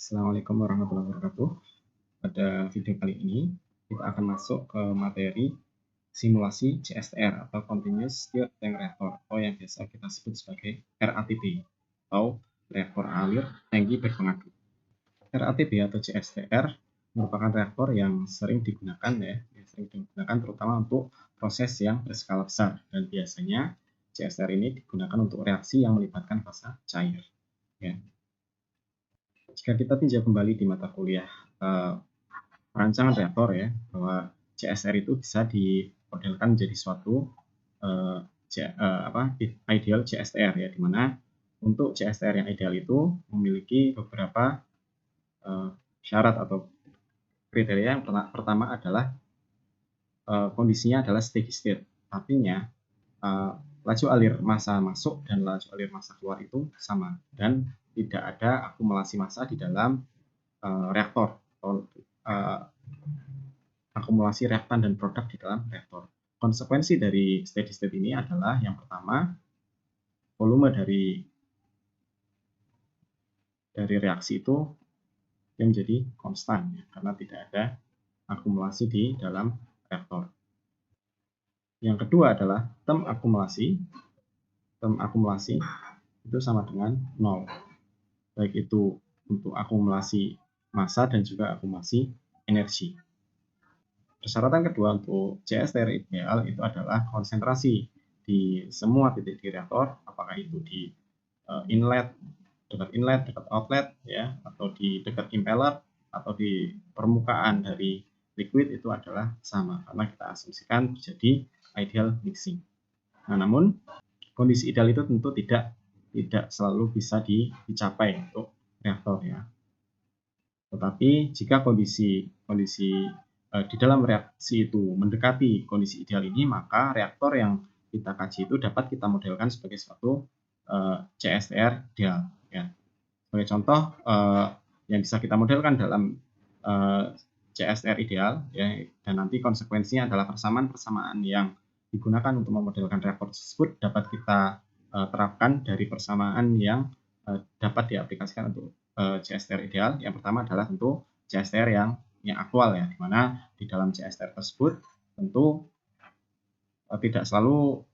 Assalamualaikum warahmatullahi wabarakatuh. Pada video kali ini kita akan masuk ke materi simulasi CSTR atau Continuous Stirred Tank Reactor atau yang biasa kita sebut sebagai RATP atau reaktor alir tangki berpengadu. RATP atau CSTR merupakan reaktor yang sering digunakan terutama untuk proses yang berskala besar, dan biasanya CSTR ini digunakan untuk reaksi yang melibatkan fasa cair. Ya. Jika kita tinjau kembali di mata kuliah perancangan reaktor, ya, bahwa CSR itu bisa dimodelkan menjadi suatu ideal CSTR, ya, dimana untuk CSTR yang ideal itu memiliki beberapa syarat atau kriteria. Yang pertama adalah kondisinya adalah steady state, artinya laju alir massa masuk dan laju alir massa keluar itu sama, dan tidak ada akumulasi massa di dalam reaktor atau akumulasi reaktan dan produk di dalam reaktor. Konsekuensi dari steady state ini adalah yang pertama, volume dari reaksi itu yang menjadi konstan, ya, karena tidak ada akumulasi di dalam reaktor. Yang kedua adalah term akumulasi. Term akumulasi itu sama dengan 0, baik itu untuk akumulasi massa dan juga akumulasi energi. Persyaratan kedua untuk CSTR ideal itu adalah konsentrasi di semua titik di reaktor, apakah itu di dekat inlet, dekat outlet, ya, atau di dekat impeller, atau di permukaan dari liquid, itu adalah sama, karena kita asumsikan terjadi ideal mixing. Nah, namun kondisi ideal itu tentu tidak selalu bisa dicapai untuk reaktor, ya. Tetapi jika kondisi di dalam reaksi itu mendekati kondisi ideal ini, maka reaktor yang kita kaji itu dapat kita modelkan sebagai suatu CSTR ideal, ya. Sebagai contoh yang bisa kita modelkan dalam CSTR ideal, ya, dan nanti konsekuensinya adalah persamaan yang digunakan untuk memodelkan reaktor tersebut dapat kita terapkan dari persamaan yang dapat diaplikasikan untuk CSTR ideal. Yang pertama adalah tentu CSTR yang aktual, ya, di mana di dalam CSTR tersebut tentu tidak selalu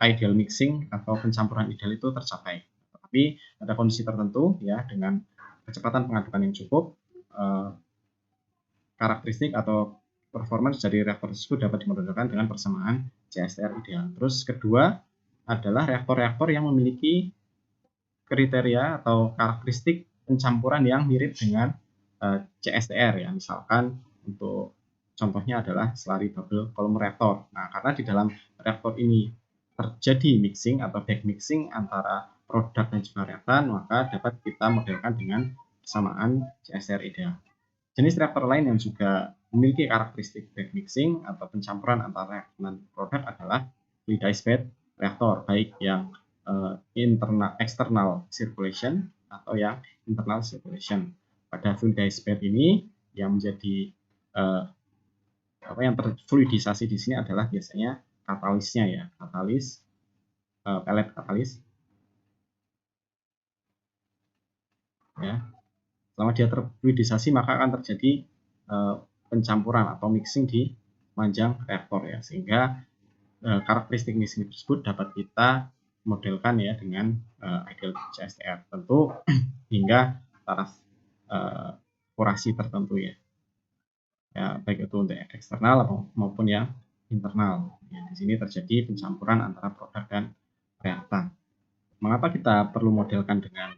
ideal mixing atau pencampuran ideal itu tercapai, tapi ada kondisi tertentu, ya, dengan kecepatan pengadukan yang cukup, karakteristik atau performance dari reaktor tersebut dapat dimodelkan dengan persamaan CSTR ideal. Terus kedua adalah reaktor-reaktor yang memiliki kriteria atau karakteristik pencampuran yang mirip dengan CSTR, ya. Misalkan untuk contohnya adalah slurry bubble column reaktor. Nah, karena di dalam reaktor ini terjadi mixing atau back mixing antara produk dan juga reaktan, maka dapat kita modelkan dengan persamaan CSTR ideal. Jenis reaktor lain yang juga memiliki karakteristik back mixing atau pencampuran antara reaktan dan produk adalah fluidized bed reaktor, baik yang external circulation atau yang internal circulation. Pada fluidized bed ini yang menjadi yang terfluidisasi di sini adalah biasanya katalisnya, ya, pellet katalis, ya. Selama dia terfluidisasi maka akan terjadi pencampuran atau mixing di panjang reaktor, ya, sehingga karakteristik mixing tersebut dapat kita modelkan, ya, dengan ideal CSTR, tentu hingga taraf kurasi tertentu, ya, baik itu untuk eksternal maupun yang internal, ya. Di sini terjadi pencampuran antara produk dan reaktan. Mengapa kita perlu modelkan dengan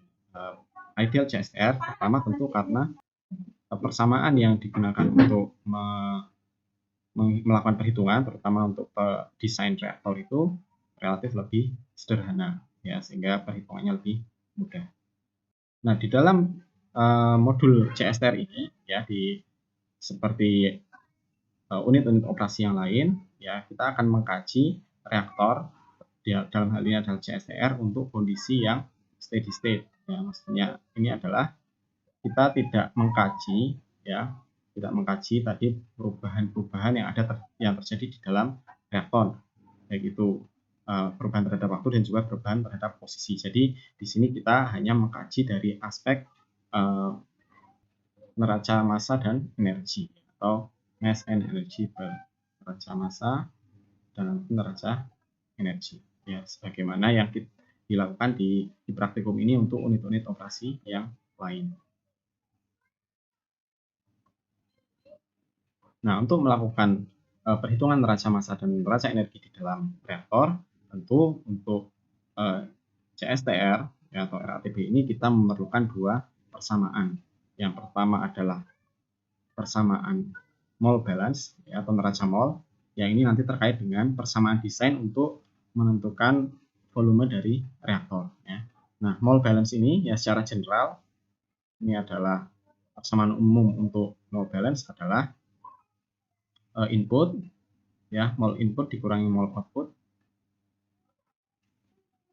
ideal CSTR? Pertama tentu karena persamaan yang digunakan untuk melakukan perhitungan, terutama untuk desain reaktor, itu relatif lebih sederhana, ya, sehingga perhitungannya lebih mudah. Nah, di dalam modul CSTR ini, ya, seperti unit-unit operasi yang lain, ya, kita akan mengkaji reaktor, dalam hal ini adalah CSTR, untuk kondisi yang steady state, ya. Maksudnya ini adalah kita tidak mengkaji tadi perubahan-perubahan yang terjadi di dalam reaktor, baik itu perubahan terhadap waktu dan juga perubahan terhadap posisi. Jadi di sini kita hanya mengkaji dari aspek neraca massa dan energi atau mass and energy balance. Neraca massa dan neraca energi. Ya, sebagaimana yang dilakukan di praktikum ini untuk unit-unit operasi yang lain. Nah, untuk melakukan perhitungan neraca massa dan neraca energi di dalam reaktor, tentu untuk CSTR ya, atau RATB ini kita memerlukan dua persamaan. Yang pertama adalah persamaan mole balance ya, atau neraca mol, yang ini nanti terkait dengan persamaan desain untuk menentukan volume dari reaktor ya. Nah, mole balance ini ya secara general ini adalah persamaan umum untuk mole balance adalah input ya, mole input dikurangi mole output.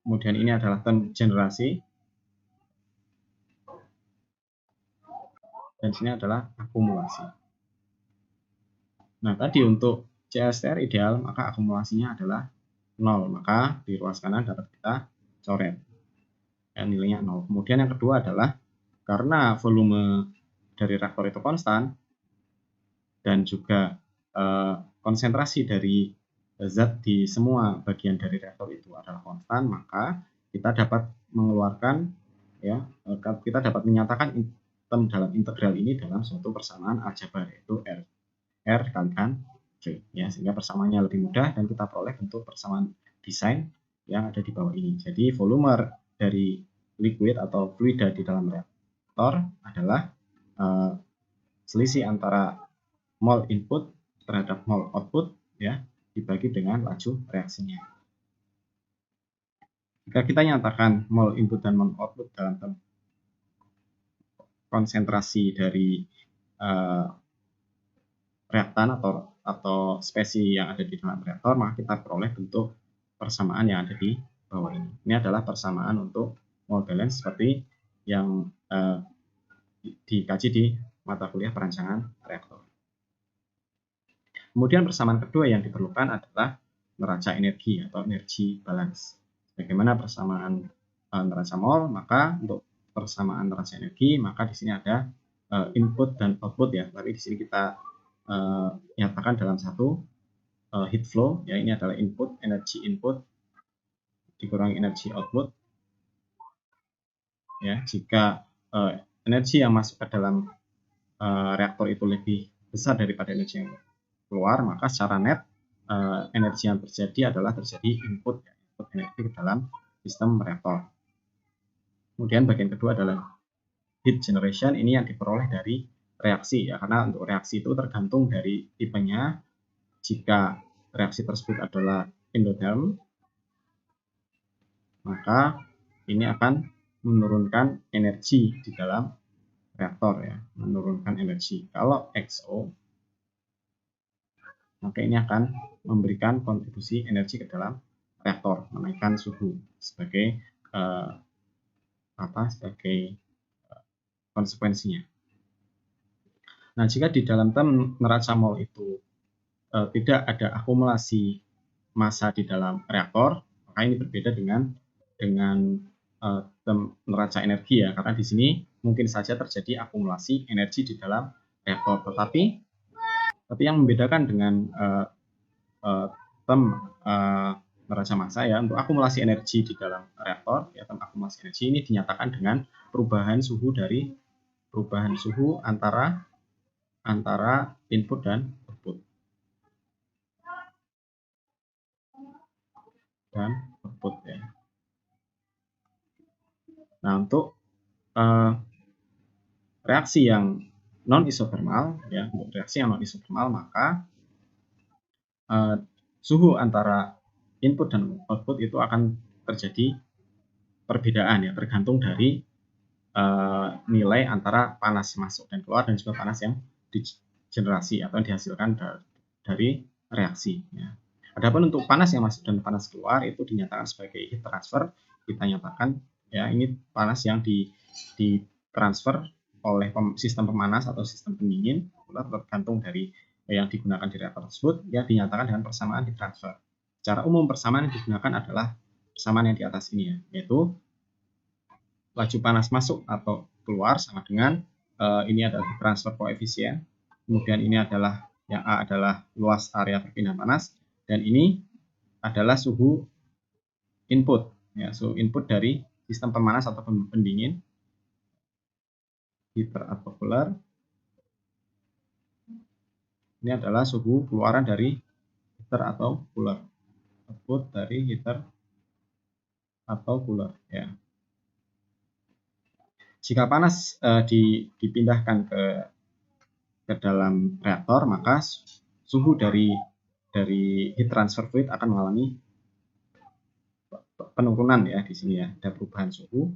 Kemudian ini adalah term generasi dan sini adalah akumulasi. Nah, tadi untuk CSTR ideal maka akumulasinya adalah 0, maka di ruas kanan dapat kita coret ya, nilainya 0. Kemudian yang kedua adalah karena volume dari reaktor itu konstan dan juga konsentrasi dari zat di semua bagian dari reaktor itu adalah konstan, maka kita dapat mengeluarkan ya, kita dapat menyatakan term dalam integral ini dalam suatu persamaan aljabar, yaitu R kalikan V ya, sehingga persamaannya lebih mudah dan kita peroleh bentuk persamaan desain yang ada di bawah ini. Jadi volume dari liquid atau fluida di dalam reaktor adalah selisih antara mol input terhadap mol output ya, dibagi dengan laju reaksinya. Jika kita nyatakan mol input dan mol output dalam term konsentrasi dari reaktan atau spesi yang ada di dalam reaktor, maka kita peroleh bentuk persamaan yang ada di bawah ini. Ini adalah persamaan untuk mole balance seperti yang dikaji di mata kuliah perancangan reaktor. Kemudian persamaan kedua yang diperlukan adalah neraca energi atau energy balance. Bagaimana persamaan neraca mol, maka untuk persamaan neraca energi, maka di sini ada input dan output ya. Tapi di sini kita nyatakan dalam satu heat flow ya, ini adalah input, energi input dikurangi energi output ya. Jika energi yang masuk ke dalam reaktor itu lebih besar daripada energi yang keluar, maka secara net energi yang terjadi adalah terjadi input energi ke dalam sistem reaktor. Kemudian bagian kedua adalah heat generation, ini yang diperoleh dari reaksi ya, karena untuk reaksi itu tergantung dari tipenya. Jika reaksi tersebut adalah endotherm, maka ini akan menurunkan energi di dalam reaktor ya, menurunkan energi. Kalau XO, maka ini akan memberikan kontribusi energi ke dalam reaktor, menaikkan suhu sebagai konsekuensinya. Nah, jika di dalam term neraca mol itu tidak ada akumulasi massa di dalam reaktor, maka ini berbeda dengan term neraca energi ya, karena di sini mungkin saja terjadi akumulasi energi di dalam reaktor, tetapi yang membedakan dengan term neraca massa ya, untuk akumulasi energi di dalam reaktor ya, term akumulasi energi ini dinyatakan dengan perubahan suhu antara input dan output ya. Nah, untuk reaksi yang non isotermal ya, untuk reaksi yang non isotermal maka suhu antara input dan output itu akan terjadi perbedaan ya, tergantung dari nilai antara panas masuk dan keluar dan juga panas yang digenerasi atau dihasilkan dari reaksi ya. Adapun untuk panas yang masuk dan panas keluar itu dinyatakan sebagai heat transfer. Kita nyatakan ya, ini panas yang ditransfer oleh sistem pemanas atau sistem pendingin, tergantung dari yang digunakan di reaktor tersebut, ya dinyatakan dengan persamaan heat transfer. Secara umum persamaan yang digunakan adalah persamaan yang di atas ini ya, yaitu laju panas masuk atau keluar sama dengan ini adalah transfer koefisien, kemudian ini adalah yang A adalah luas area perpindahan panas, dan ini adalah suhu input, ya, suhu input dari sistem pemanas atau pendingin, heater atau cooler. Ini adalah suhu keluaran dari heater atau cooler, output dari heater atau cooler, ya. Jika panas dipindahkan ke dalam reaktor, maka suhu dari heat transfer fluid akan mengalami penurunan, ya, di sini, ya, ada perubahan suhu.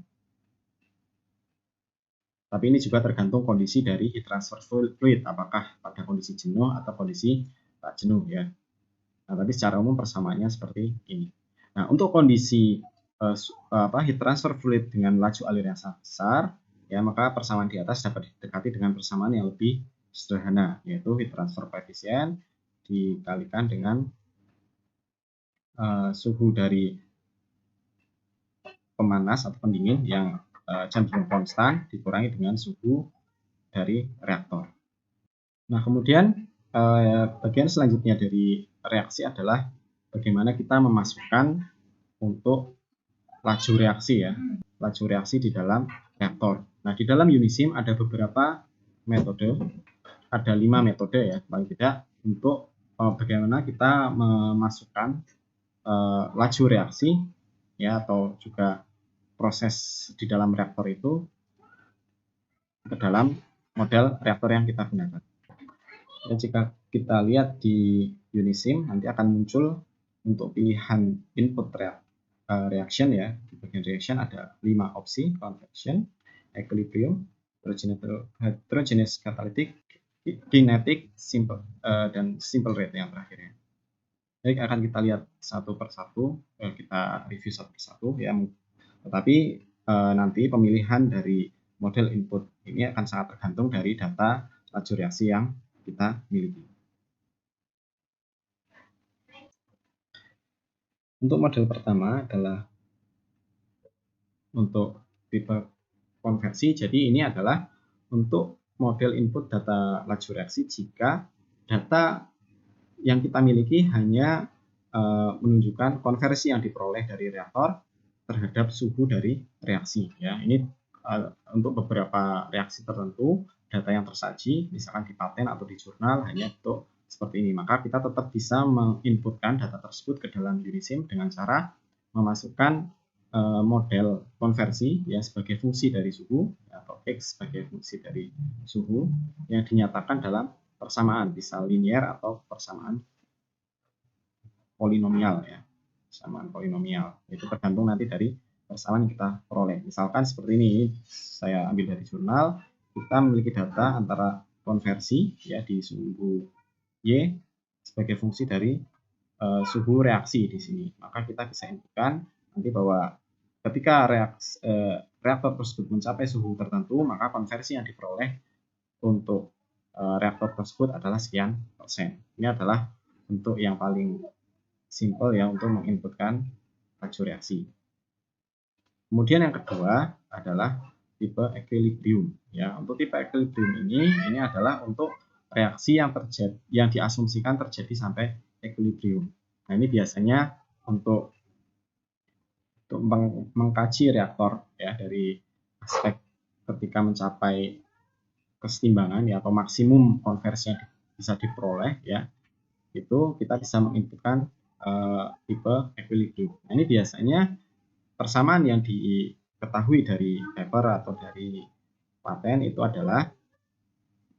Tapi ini juga tergantung kondisi dari heat transfer fluid, apakah pada kondisi jenuh atau kondisi tak jenuh, ya. Nah, tapi secara umum persamaannya seperti ini. Nah, untuk kondisi heat transfer fluid dengan laju alir yang sangat besar, ya, maka persamaan di atas dapat didekati dengan persamaan yang lebih sederhana, yaitu heat transfer coefficient dikalikan dengan suhu dari pemanas atau pendingin yang cenderung konstan dikurangi dengan suhu dari reaktor. Nah, kemudian bagian selanjutnya dari reaksi adalah bagaimana kita memasukkan untuk laju reaksi, ya, laju reaksi di dalam reaktor. Nah, di dalam Unisim ada beberapa metode, ada 5 metode, ya, paling tidak, untuk bagaimana kita memasukkan laju reaksi, ya, atau juga proses di dalam reaktor itu ke dalam model reaktor yang kita gunakan. Dan jika kita lihat di Unisim, nanti akan muncul untuk pilihan input reaction, ya, di bagian reaction ada 5 opsi: convection, equilibrium, heterogeneous catalytic, kinetic, simple, dan simple rate yang terakhir, ya. Jadi akan kita lihat satu persatu, kita review satu persatu, ya. Tetapi nanti pemilihan dari model input ini akan sangat tergantung dari data laju reaksi yang kita miliki. Untuk model pertama adalah untuk tipe konversi. Jadi ini adalah untuk model input data laju reaksi jika data yang kita miliki hanya menunjukkan konversi yang diperoleh dari reaktor terhadap suhu dari reaksi, ya. Ini untuk beberapa reaksi tertentu data yang tersaji misalkan di paten atau di jurnal hanya untuk seperti ini, maka kita tetap bisa menginputkan data tersebut ke dalam Unisim dengan cara memasukkan model konversi, ya, sebagai fungsi dari suhu, atau X sebagai fungsi dari suhu yang dinyatakan dalam persamaan, bisa linear atau persamaan polinomial, ya, persamaan polinomial. Itu tergantung nanti dari persamaan yang kita peroleh. Misalkan seperti ini, saya ambil dari jurnal, kita memiliki data antara konversi, ya, di suhu Y sebagai fungsi dari suhu reaksi di sini. Maka kita bisa inputkan nanti bahwa ketika reaktor tersebut mencapai suhu tertentu, maka konversi yang diperoleh untuk reaktor tersebut adalah sekian persen. Ini adalah bentuk yang paling simple, ya, untuk menginputkan laju reaksi. Kemudian yang kedua adalah tipe equilibrium, ya. Untuk tipe equilibrium ini adalah untuk reaksi yang diasumsikan terjadi sampai equilibrium. Nah, ini biasanya untuk mengkaji reaktor, ya, dari aspek ketika mencapai kesetimbangan, ya, atau maksimum konversi yang bisa diperoleh, ya, itu kita bisa menginputkan tipe equilibrium. Nah, ini biasanya persamaan yang diketahui dari paper atau dari paten itu adalah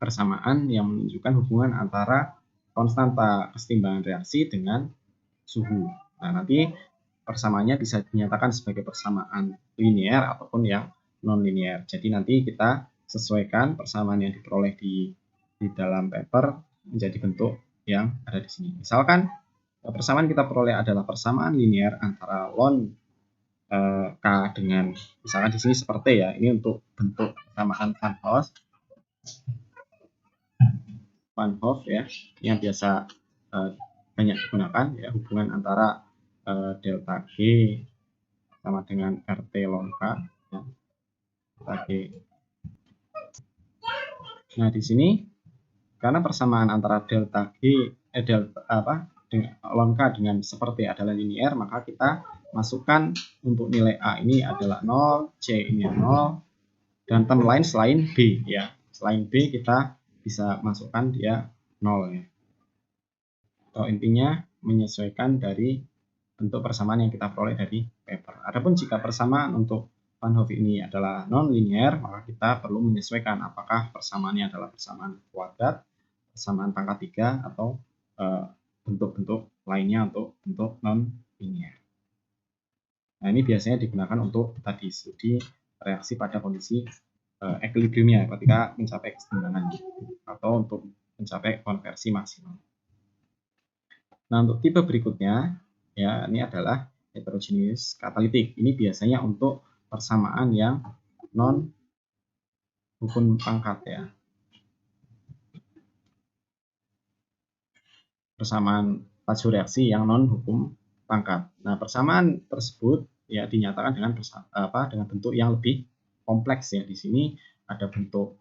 persamaan yang menunjukkan hubungan antara konstanta kesetimbangan reaksi dengan suhu. Nah, nanti persamaannya bisa dinyatakan sebagai persamaan linear ataupun yang non-linear. Jadi nanti kita sesuaikan persamaan yang diperoleh di dalam paper menjadi bentuk yang ada di sini. Misalkan persamaan kita peroleh adalah persamaan linear antara ln K dengan, misalkan di sini seperti, ya, ini untuk bentuk persamaan Van Hoff, ya, yang biasa banyak digunakan, ya, hubungan antara delta G sama dengan RT ln K, ya, delta G Nah, di sini karena persamaan antara delta G dengan ln K dengan seperti adalah linier, maka kita masukkan untuk nilai A ini adalah 0, C ini 0, dan term lain selain B ya. Selain B kita bisa masukkan dia 0 ya. Atau intinya menyesuaikan dari bentuk persamaan yang kita peroleh dari paper. Adapun jika persamaan untuk Van Hoff ini adalah non-linear, maka kita perlu menyesuaikan apakah persamaannya adalah persamaan kuadrat, persamaan pangkat 3, atau bentuk-bentuk lainnya untuk bentuk non-linear. Nah, ini biasanya digunakan untuk tadi studi reaksi pada kondisi equilibriumnya ketika mencapai keseimbangan atau untuk mencapai konversi maksimal. Nah, untuk tipe berikutnya ya, ini adalah heterogeneous katalitik. Ini biasanya untuk persamaan yang non hukum pangkat ya. Persamaan laju reaksi yang non hukum pangkat. Nah, persamaan tersebut ya dinyatakan dengan bentuk yang lebih kompleks ya. Di sini ada bentuk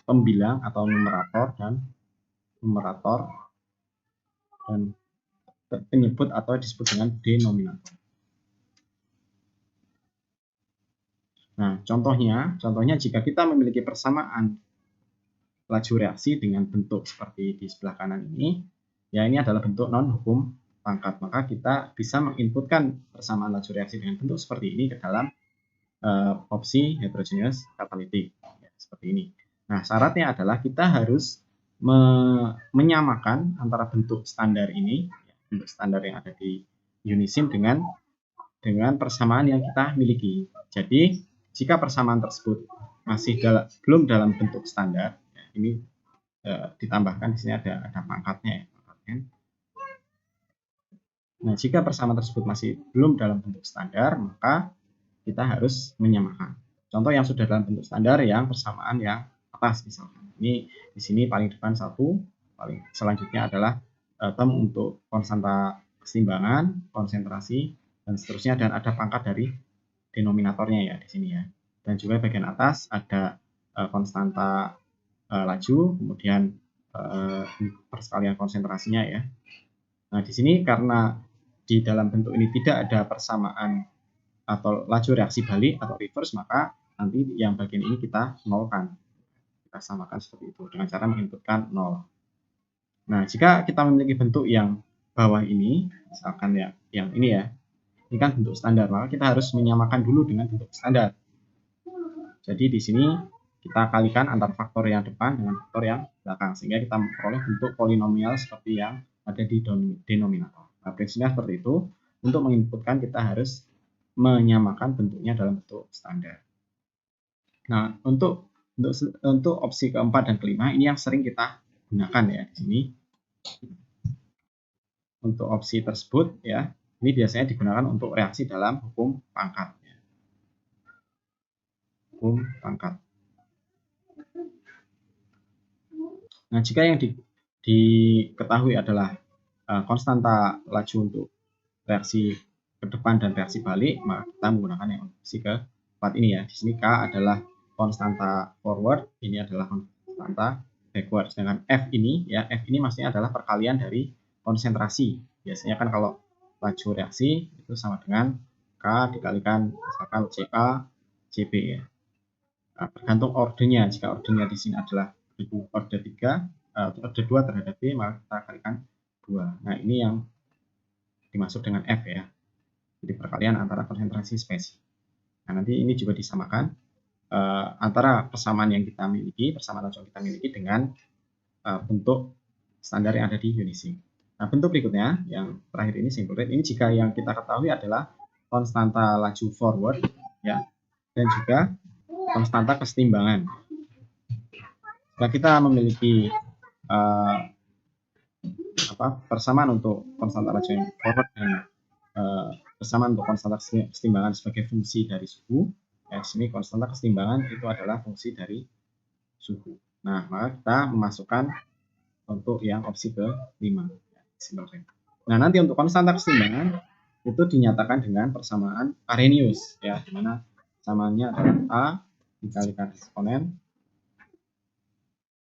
pembilang atau numerator dan penyebut atau disebut dengan denominator. Nah, contohnya jika kita memiliki persamaan laju reaksi dengan bentuk seperti di sebelah kanan ini, ya ini adalah bentuk non hukum pangkat, maka kita bisa menginputkan persamaan laju reaksi dengan bentuk seperti ini ke dalam opsi heterogeneous catalytic ya, seperti ini. Nah, syaratnya adalah kita harus menyamakan antara bentuk standar ini, bentuk standar yang ada di Unisim dengan persamaan yang kita miliki. Jadi, jika persamaan tersebut masih belum dalam bentuk standar, ya, ini ditambahkan di sini ada pangkatnya ya. Nah, jika persamaan tersebut masih belum dalam bentuk standar, maka kita harus menyamakan. Contoh yang sudah dalam bentuk standar yang persamaan yang atas misalkan. Ini di sini paling depan 1, paling selanjutnya adalah term untuk konstanta keseimbangan, konsentrasi, dan seterusnya, dan ada pangkat dari denominatornya ya di sini ya. Dan juga bagian atas ada konstanta laju, kemudian persekalian konsentrasinya ya. Nah, di sini karena di dalam bentuk ini tidak ada persamaan atau laju reaksi balik atau reverse, maka nanti yang bagian ini kita nolkan. Kita samakan seperti itu dengan cara menginputkan 0. Nah, jika kita memiliki bentuk yang bawah ini, misalkan ya, yang ini ya, ini kan bentuk standar, maka kita harus menyamakan dulu dengan bentuk standar. Jadi di sini kita kalikan antara faktor yang depan dengan faktor yang belakang, sehingga kita memperoleh bentuk polinomial seperti yang ada di denominator. Nah, prinsipnya seperti itu. Untuk menginputkan kita harus menyamakan bentuknya dalam bentuk standar. Nah, untuk opsi keempat dan kelima ini yang sering kita gunakan ya di sini. Untuk opsi tersebut ya, ini biasanya digunakan untuk reaksi dalam hukum pangkat. Hukum pangkat. Nah, jika yang diketahui adalah konstanta laju untuk reaksi ke depan dan reaksi balik, maka kita menggunakan yang opsi keempat ini ya. Di sini K adalah konstanta forward, ini adalah konstanta backward. Sedangkan F ini ya, F ini maksudnya adalah perkalian dari konsentrasi. Biasanya kan kalau laju reaksi itu sama dengan K dikalikan misalkan CA CB ya. Nah, tergantung ordernya. Jika ordernya di sini adalah order 3 atau order 2 terhadap B, maka kita kalikan 2. Nah, ini yang dimaksud dengan F ya. Jadi perkalian antara konsentrasi spesies. Nah, nanti ini juga disamakan antara persamaan yang kita miliki, persamaan laju yang kita miliki dengan bentuk standar yang ada di Unisim. Nah, bentuk berikutnya yang terakhir ini simple rate. Ini jika yang kita ketahui adalah konstanta laju forward ya, dan juga konstanta kesetimbangan. Jika kita memiliki persamaan untuk konstanta laju yang forward dan persamaan untuk konstanta kesetimbangan sebagai fungsi dari suhu. Ya, di sini konstanta kesetimbangan itu adalah fungsi dari suhu. Nah, maka kita memasukkan untuk yang opsi ke-5. Nah, nanti untuk konstanta kesetimbangan itu dinyatakan dengan persamaan Arrhenius ya, di mana persamaannya adalah A dikalikan eksponen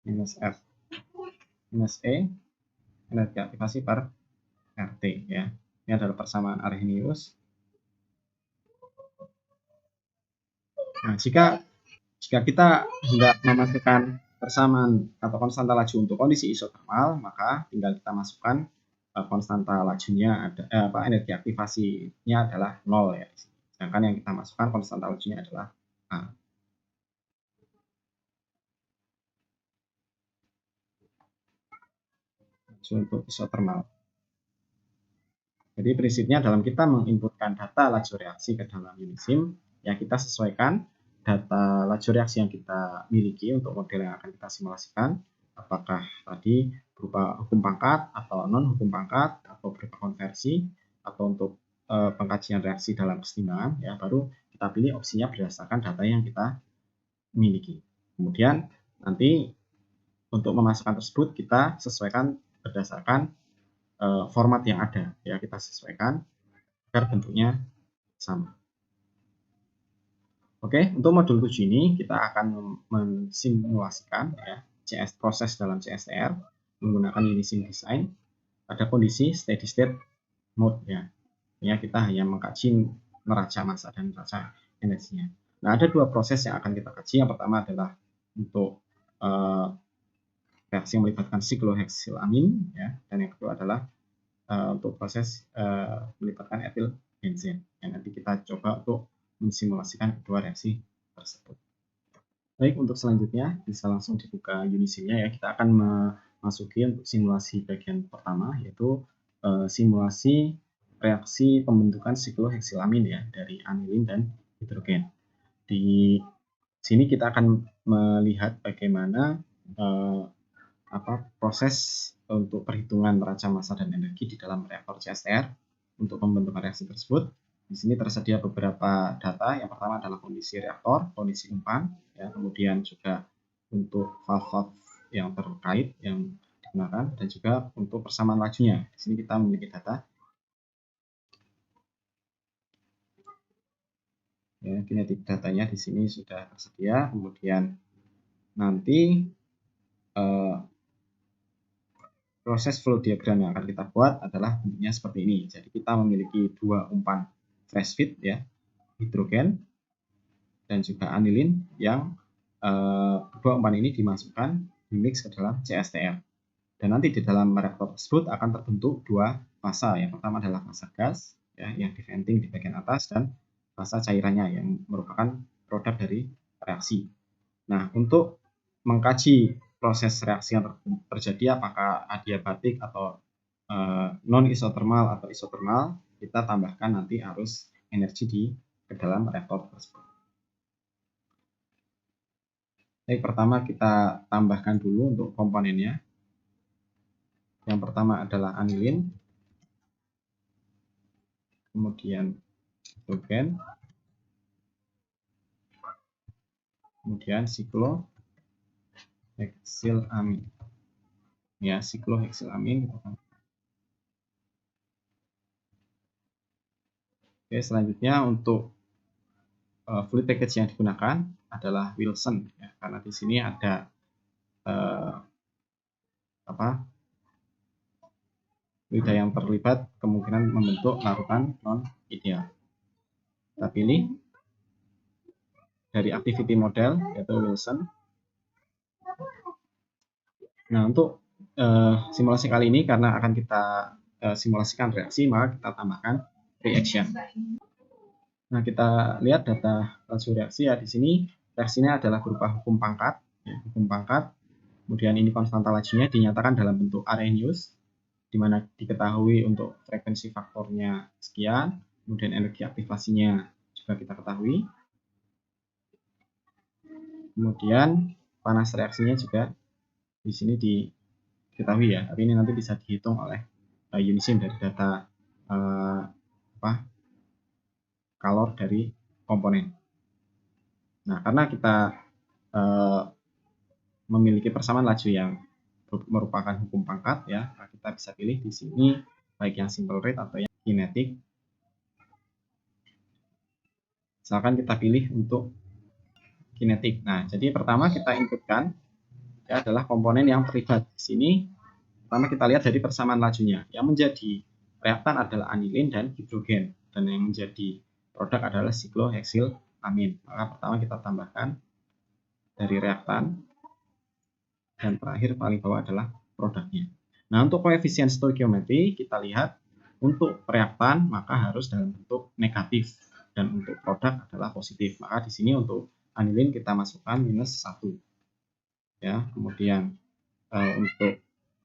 minus F minus E energi aktivasi per RT ya. Ini adalah persamaan Arrhenius. Nah, jika kita hendak memasukkan persamaan atau konstanta laju untuk kondisi isotermal, maka tinggal kita masukkan konstanta lajunya ada energi aktivasinya adalah 0 ya. Sedangkan yang kita masukkan konstanta lajunya adalah A. Untuk isotermal. Jadi prinsipnya dalam kita menginputkan data laju reaksi ke dalam Unisim, ya kita sesuaikan data laju reaksi yang kita miliki untuk model yang akan kita simulasikan, apakah tadi berupa hukum pangkat atau non hukum pangkat atau berupa konversi atau untuk pengkajian reaksi dalam kesetimbangan, ya baru kita pilih opsinya berdasarkan data yang kita miliki. Kemudian nanti untuk memasukkan tersebut kita sesuaikan berdasarkan format yang ada, ya kita sesuaikan agar bentuknya sama. Oke, untuk modul 7 ini kita akan mensimulasikan ya proses dalam CSTR menggunakan Unisim Design pada kondisi steady state mode ya. Ya kita hanya mengkaji neraca massa dan neraca energinya. Nah, ada dua proses yang akan kita kaji. Yang pertama adalah untuk reaksi yang melibatkan sikloheksil-amin ya, dan yang kedua adalah untuk proses melibatkan etil benzen. Ya, nanti kita coba untuk mensimulasikan kedua reaksi tersebut. Baik, untuk selanjutnya bisa langsung dibuka Unisimnya ya. Kita akan memasuki untuk simulasi bagian pertama, yaitu simulasi reaksi pembentukan sikloheksil-amin ya dari anilin dan hidrogen. Di sini kita akan melihat bagaimana proses untuk perhitungan neraca massa dan energi di dalam reaktor CSTR untuk pembentukan reaksi tersebut. Di sini tersedia beberapa data. Yang pertama adalah kondisi reaktor, kondisi umpan, ya, kemudian juga untuk valve-valve yang terkait yang digunakan, dan juga untuk persamaan lajunya. Di sini kita memiliki data. Ya, kinetik datanya di sini sudah tersedia. Kemudian nanti proses flow diagram yang akan kita buat adalah bentuknya seperti ini. Jadi kita memiliki dua umpan fresh feed ya, hidrogen dan juga anilin yang dua umpan ini dimasukkan dimix ke dalam CSTR. Dan nanti di dalam reaktor tersebut akan terbentuk dua fasa. Yang pertama adalah fasa gas ya, yang di venting di bagian atas, dan fasa cairannya yang merupakan produk dari reaksi. Nah, untuk mengkaji proses reaksi yang terjadi apakah adiabatik atau non isotermal atau isotermal, kita tambahkan nanti arus energi ke dalam reaktor tersebut. Baik, pertama kita tambahkan dulu untuk komponennya. Yang pertama adalah anilin, kemudian hidrogen, kemudian sikloheksil-amin. Ya, sikloheksil-amin. Oke, selanjutnya untuk fluid package yang digunakan adalah Wilson ya, karena di sini ada fluida yang terlibat kemungkinan membentuk larutan non ideal. Kita pilih dari activity model yaitu Wilson. Nah, untuk simulasi kali ini karena akan kita simulasikan reaksi, maka kita tambahkan reaction. Nah, kita lihat data laju reaksi ya. Di sini reaksinya adalah berupa hukum pangkat, ya, hukum pangkat. Kemudian ini konstanta lajunya dinyatakan dalam bentuk Arrhenius, di mana diketahui untuk frekuensi faktornya sekian, kemudian energi aktivasinya juga kita ketahui. Kemudian panas reaksinya juga di sini diketahui ya, tapi ini nanti bisa dihitung oleh Unisim dari data kalor dari komponen. Nah, karena kita memiliki persamaan laju yang merupakan hukum pangkat ya, kita bisa pilih di sini baik yang simple rate atau yang kinetik. Misalkan kita pilih untuk kinetik. Nah, jadi pertama kita inputkan ya adalah komponen yang terlibat. Di sini pertama kita lihat dari persamaan lajunya. Yang menjadi reaktan adalah anilin dan hidrogen, dan yang menjadi produk adalah sikloheksil-amin. Maka pertama kita tambahkan dari reaktan, dan terakhir paling bawah adalah produknya. Nah, untuk koefisien stoikiometri kita lihat untuk reaktan maka harus dalam bentuk negatif, dan untuk produk adalah positif. Maka di sini untuk anilin kita masukkan -1 ya. Kemudian untuk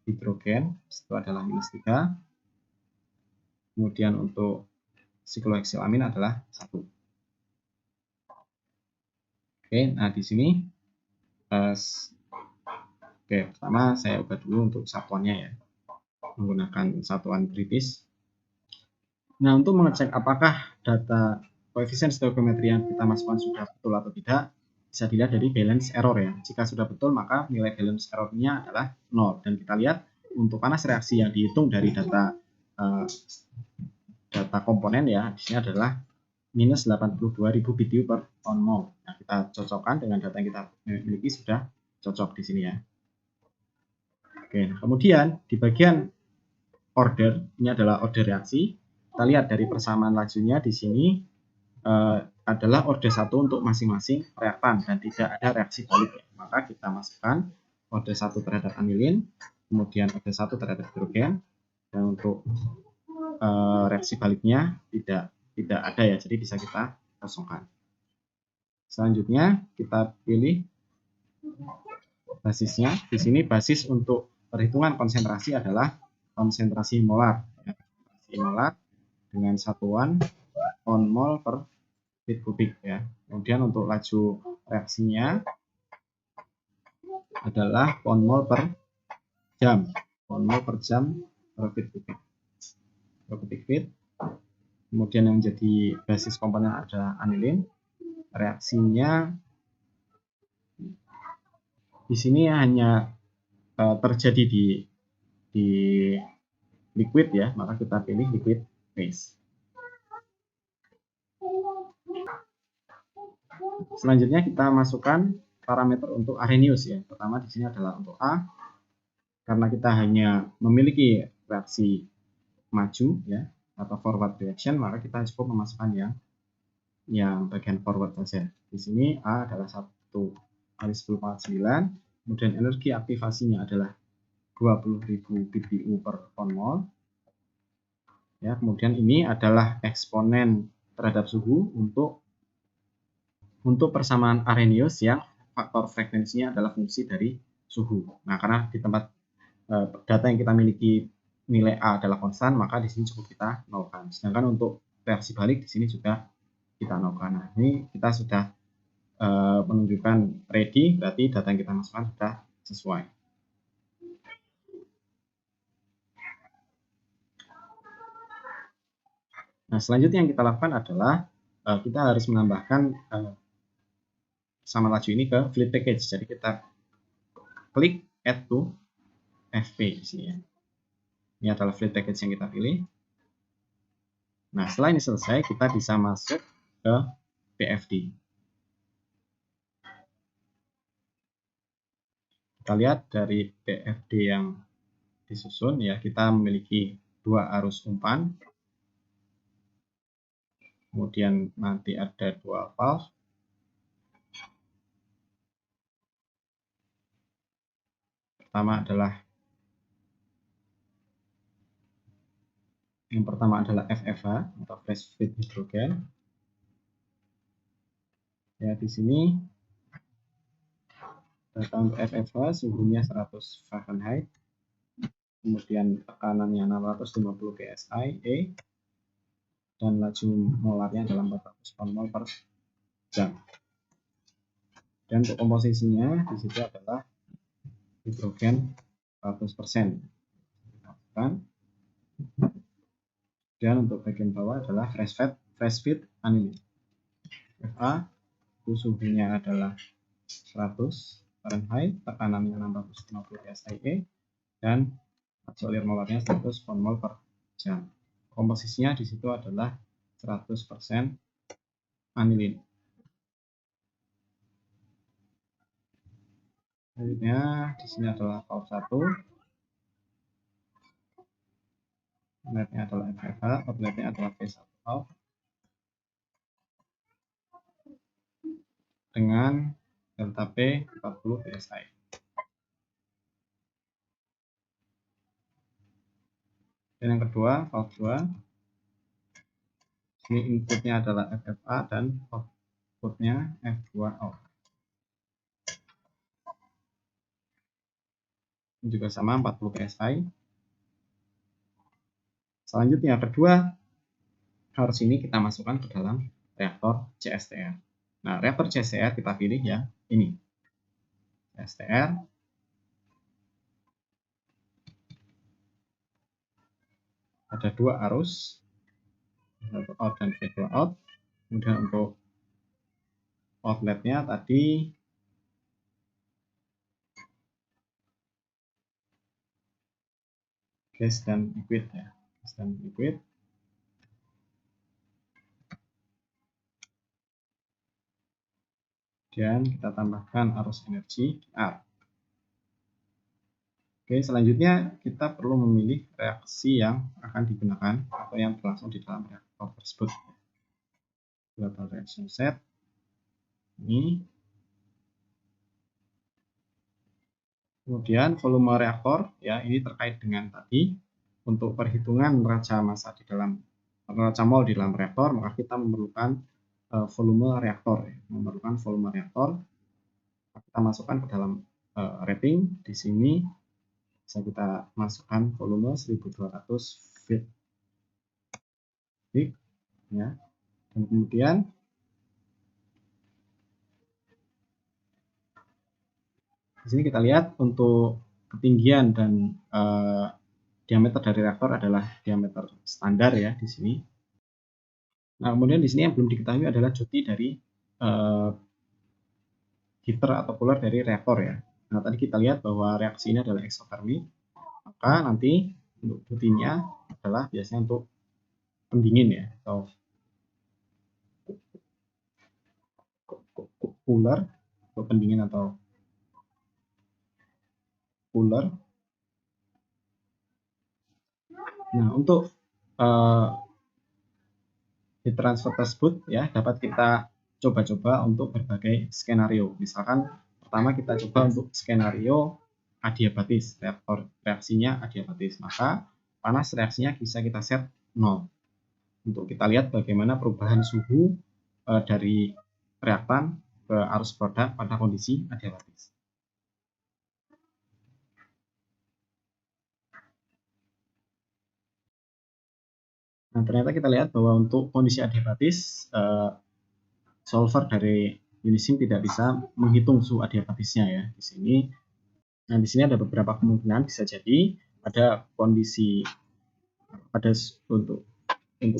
hidrogen itu adalah -3. Kemudian untuk sikloheksil-amin adalah 1. Oke, nah di sini pertama saya ubah dulu untuk satuannya ya, menggunakan satuan British. Nah, untuk mengecek apakah data koefisien stoikiometri yang kita masukkan sudah betul atau tidak, bisa dilihat dari balance error ya. Jika sudah betul, maka nilai balance error-nya adalah 0. Dan kita lihat untuk panas reaksi yang dihitung dari data komponen ya, di sini adalah minus 82.000 BTU per on mol. Nah, kita cocokkan dengan data yang kita miliki, sudah cocok di sini ya. Oke, nah kemudian di bagian order, ini adalah order reaksi. Kita lihat dari persamaan lajunya di sini adalah order 1 untuk masing-masing reaktan dan tidak ada reaksi balik. Maka kita masukkan order 1 terhadap anilin, kemudian order 1 terhadap hidrogen, dan untuk reaksi baliknya tidak ada ya, jadi bisa kita kosongkan. Selanjutnya kita pilih basisnya. Di sini basis untuk perhitungan konsentrasi adalah konsentrasi molar. Konsentrasi molar dengan satuan on mol per feet kubik ya. Kemudian untuk laju reaksinya adalah on mol per jam. On mol per jam per feet kubik. Per kubik feet. Kemudian yang menjadi basis komponen adalah anilin. Reaksinya di sini hanya terjadi di liquid ya, maka kita pilih liquid phase. Selanjutnya kita masukkan parameter untuk Arrhenius ya. Pertama di sini adalah untuk A, karena kita hanya memiliki reaksi maju ya atau forward reaction, maka kita cukup memasukkan yang bagian forward saja. Di sini A adalah 1/10⁻⁹, kemudian energi aktivasinya adalah 20.000 BTU per on mol. Ya, kemudian ini adalah eksponen terhadap suhu untuk persamaan Arrhenius yang faktor frekuensinya adalah fungsi dari suhu. Nah, karena di tempat data yang kita miliki nilai A adalah konstan, maka di sini cukup kita nolkan. Sedangkan untuk reaksi balik di sini juga kita nolkan. Nah, ini kita sudah menunjukkan ready, berarti data yang kita masukkan sudah sesuai. Nah, selanjutnya yang kita lakukan adalah kita harus menambahkan sama laju ini ke fluid package. Jadi kita klik add to FP di sini ya. Ini adalah fluid package yang kita pilih. Nah, setelah ini selesai, kita bisa masuk ke PFD. Kita lihat dari PFD yang disusun ya, kita memiliki 2 arus umpan. Kemudian nanti ada 2 valve. Pertama adalah FFH atau flash feed hidrogen. Ya, di sini data untuk FFH suhunya 100 Fahrenheit. Kemudian tekanannya 650 psi, dan laju molarnya adalah 400 on mol per jam. Dan untuk komposisinya di situ adalah hidrogen 100%. Dan untuk bagian bawah adalah fresh feed anilin. Fa suhunya adalah 100 Fahrenheit, tekanannya 650 psi, dan laju alir molarnya 100 on mol per jam. Komposisinya di situ adalah 100% anilin. Selanjutnya di sini adalah valve 1. Inletnya adalah FFH, outletnya adalah V1 valve dengan delta P 40 PSI. Dan yang kedua, valve 2. Ini inputnya adalah FFA dan outputnya F2 out. Ini juga sama 40 PSI. Selanjutnya kedua, harus ini kita masukkan ke dalam reaktor CSTR. Nah, reaktor CSTR kita pilih ya, ini. CSTR. Ada 2 arus, satu out dan V2 out. Kemudian untuk outletnya tadi gas dan liquid ya, gas dan liquid. Dan kita tambahkan arus energi R. Oke, selanjutnya kita perlu memilih reaksi yang akan digunakan atau yang berlangsung di dalam reaktor tersebut. Global reaction set ini. Kemudian volume reaktor ya, ini terkait dengan tadi untuk perhitungan neraca massa di dalam neraca mol di dalam reaktor, maka kita memerlukan volume reaktor ya. Memerlukan volume reaktor. Kita masukkan ke dalam rating di sini bisa kita masukkan volume 1200 feet ya. Dan kemudian di sini kita lihat untuk ketinggian dan diameter dari reaktor adalah diameter standar ya di sini. Nah, kemudian di sini yang belum diketahui adalah cuti dari heater atau cooler dari reaktor ya. Nah, tadi kita lihat bahwa reaksi ini adalah eksotermik, maka nanti untuk cutinya adalah biasanya untuk pendingin ya, atau cooler, atau pendingin atau cooler. Nah, untuk heat transfer tersebut ya dapat kita coba-coba untuk berbagai skenario. Misalkan pertama kita coba untuk skenario adiabatis, reaktor reaksinya adiabatis, maka panas reaksinya bisa kita set 0. Untuk kita lihat bagaimana perubahan suhu dari reaktan ke arus produk pada kondisi adiabatis. Nah, ternyata kita lihat bahwa untuk kondisi adiabatis, solver dari Unisim tidak bisa menghitung suhu adiabatisnya ya di sini. Nah, di sini ada beberapa kemungkinan, bisa jadi ada kondisi untuk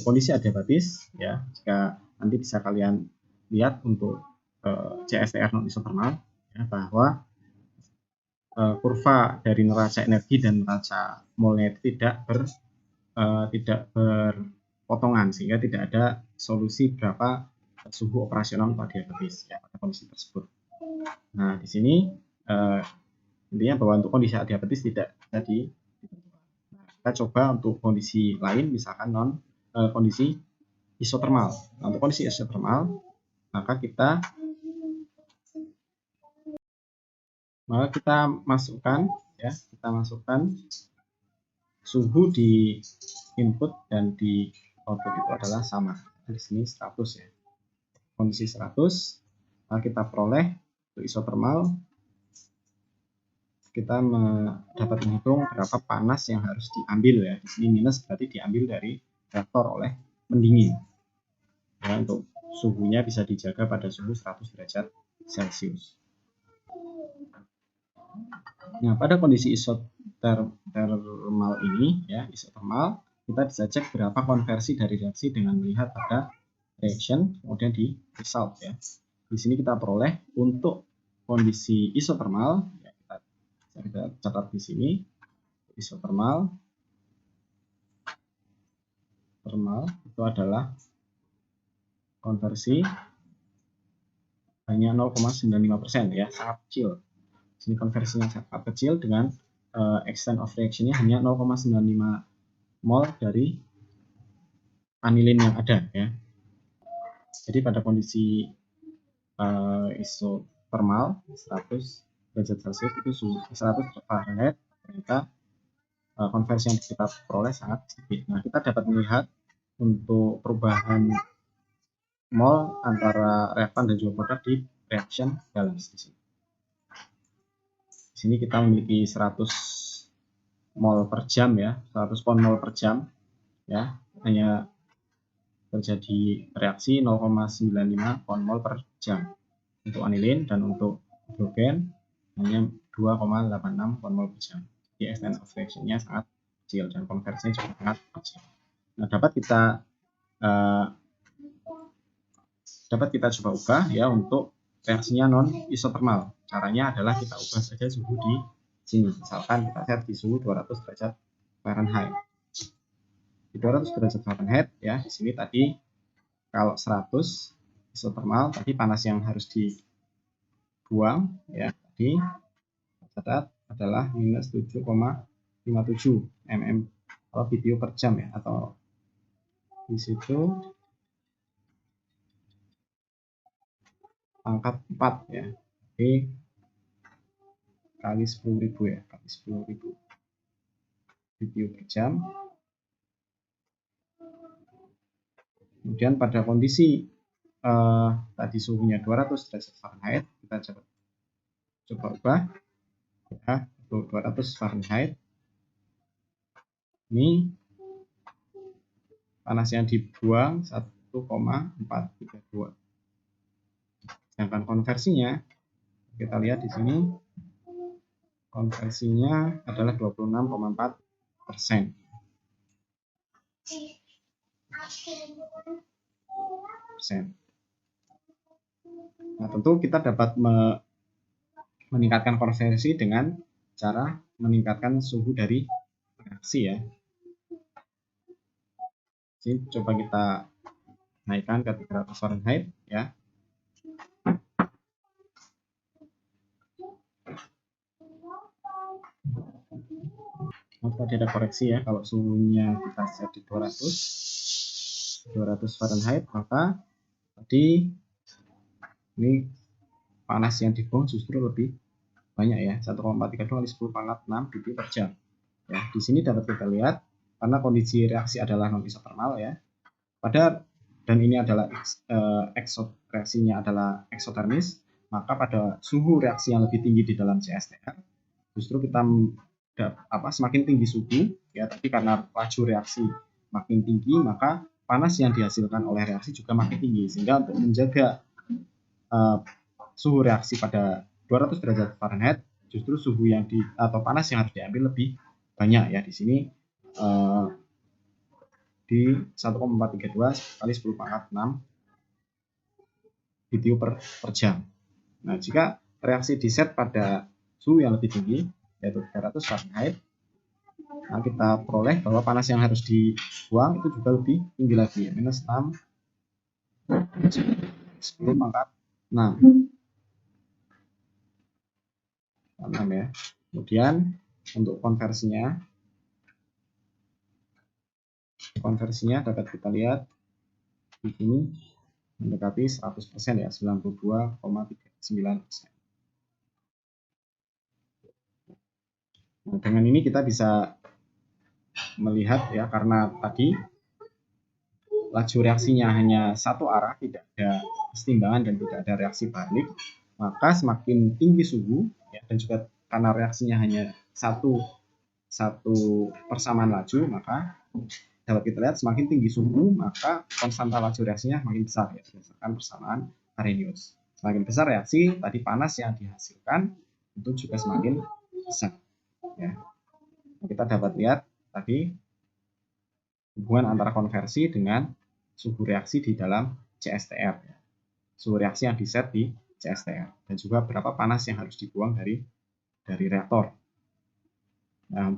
kondisi adiabatis ya. Jika nanti bisa kalian lihat untuk CSTR non isothermal ya, bahwa kurva dari neraca energi dan neraca molnya itu tidak berpotongan, sehingga tidak ada solusi berapa suhu operasional untuk adiabatis ya pada kondisi tersebut. Nah, di sini intinya bahwa untuk kondisi adiabatis tidak jadi. Kita coba untuk kondisi lain, misalkan kondisi isothermal. Nah, untuk kondisi isothermal, maka kita masukkan suhu di input dan di output itu adalah sama. Di sini 100 ya. Kondisi 100, maka kita peroleh untuk isothermal, kita dapat menghitung berapa panas yang harus diambil ya. Di sini minus berarti diambil dari reaktor oleh pendingin. Ya, untuk suhunya bisa dijaga pada suhu 100 derajat Celcius. Nah, pada kondisi isothermal ini ya, isothermal, kita bisa cek berapa konversi dari reaksi dengan melihat pada reaction kemudian di result ya. Di sini kita peroleh untuk kondisi isothermal ya, kita catat di sini isothermal itu adalah konversi hanya 0,95% ya, sangat kecil. Sini konversinya sangat kecil dengan extent of reaction-nya hanya 0,95 mol dari anilin yang ada ya. Jadi pada kondisi isothermal 100 derajat Celcius itu suhu 100 Fahrenheit, ternyata konversi yang kita peroleh sangat sedikit. Nah, kita dapat melihat untuk perubahan mol antara reaktan dan juga produk di reaction balance di sini. Di sini kita memiliki 100 mol per jam ya, 100 pound mol per jam ya, hanya terjadi reaksi 0,95 pound mol per jam untuk anilin, dan untuk hidrogen hanya 2,86 pound mol per jam. Jadi extent of reaction-nya sangat kecil dan konversinya juga sangat kecil. Nah, dapat kita coba ubah ya untuk reaksinya non isothermal. Caranya adalah kita ubah saja suhu di sini. Misalkan kita set di suhu 200 derajat Fahrenheit. Di 200 derajat Fahrenheit ya, di sini tadi kalau 100 isothermal, tadi panas yang harus dibuang ya, tadi catat adalah minus 7,57 mm BTU per jam ya, atau di situ pangkat 4 ya. Jadi kali 10.000 ya, kali 10.000 BTU per jam. Kemudian pada kondisi tadi suhunya 200 derajat Fahrenheit, kita coba ubah ya, untuk 200 Fahrenheit. Ini panas yang dibuang 1,432. Sedangkan konversinya kita lihat di sini, konversinya adalah 26,4%. Nah, tentu kita dapat meningkatkan konversi dengan cara meningkatkan suhu dari reaksi ya. Jadi coba kita naikkan ke 300 Fahrenheit ya. Tadi ada koreksi ya, kalau suhunya kita set di 200 Fahrenheit, maka tadi ini panas yang dibuang justru lebih banyak ya, 1,432 kali 10 pangkat 6 BTU per jam. Ya, di sini dapat kita lihat karena kondisi reaksi adalah non isothermal ya. Dan ini adalah reaksinya adalah eksotermis, maka pada suhu reaksi yang lebih tinggi di dalam CSTR justru kita semakin tinggi suhu ya, tapi karena laju reaksi makin tinggi, maka panas yang dihasilkan oleh reaksi juga makin tinggi, sehingga untuk menjaga suhu reaksi pada 200 derajat Fahrenheit, justru suhu atau panas yang harus diambil lebih banyak ya. Di sini di 1,432 kali 10 pangkat 6 BTU per jam. Nah, jika reaksi di set pada suhu yang lebih tinggi, yaitu 300 Fahrenheit, nah kita peroleh bahwa panas yang harus dibuang itu juga lebih tinggi lagi, ya, minus 6 10 pangkat 6 ya. Kemudian untuk konversinya dapat kita lihat di sini mendekati 100% ya, 92,39%. Nah, dengan ini kita bisa melihat ya, karena tadi laju reaksinya hanya satu arah, tidak ada kesetimbangan dan tidak ada reaksi balik, maka semakin tinggi suhu ya, dan juga karena reaksinya hanya satu persamaan laju, maka dapat kita lihat semakin tinggi suhu maka konstanta laju reaksinya makin besar ya, berdasarkan persamaan Arrhenius. Semakin besar reaksi, tadi panas yang dihasilkan itu juga semakin besar ya. Kita dapat lihat tadi hubungan antara konversi dengan suhu reaksi di dalam CSTR ya. Suhu reaksi yang diset di CSTR dan juga berapa panas yang harus dibuang dari reaktor. Nah,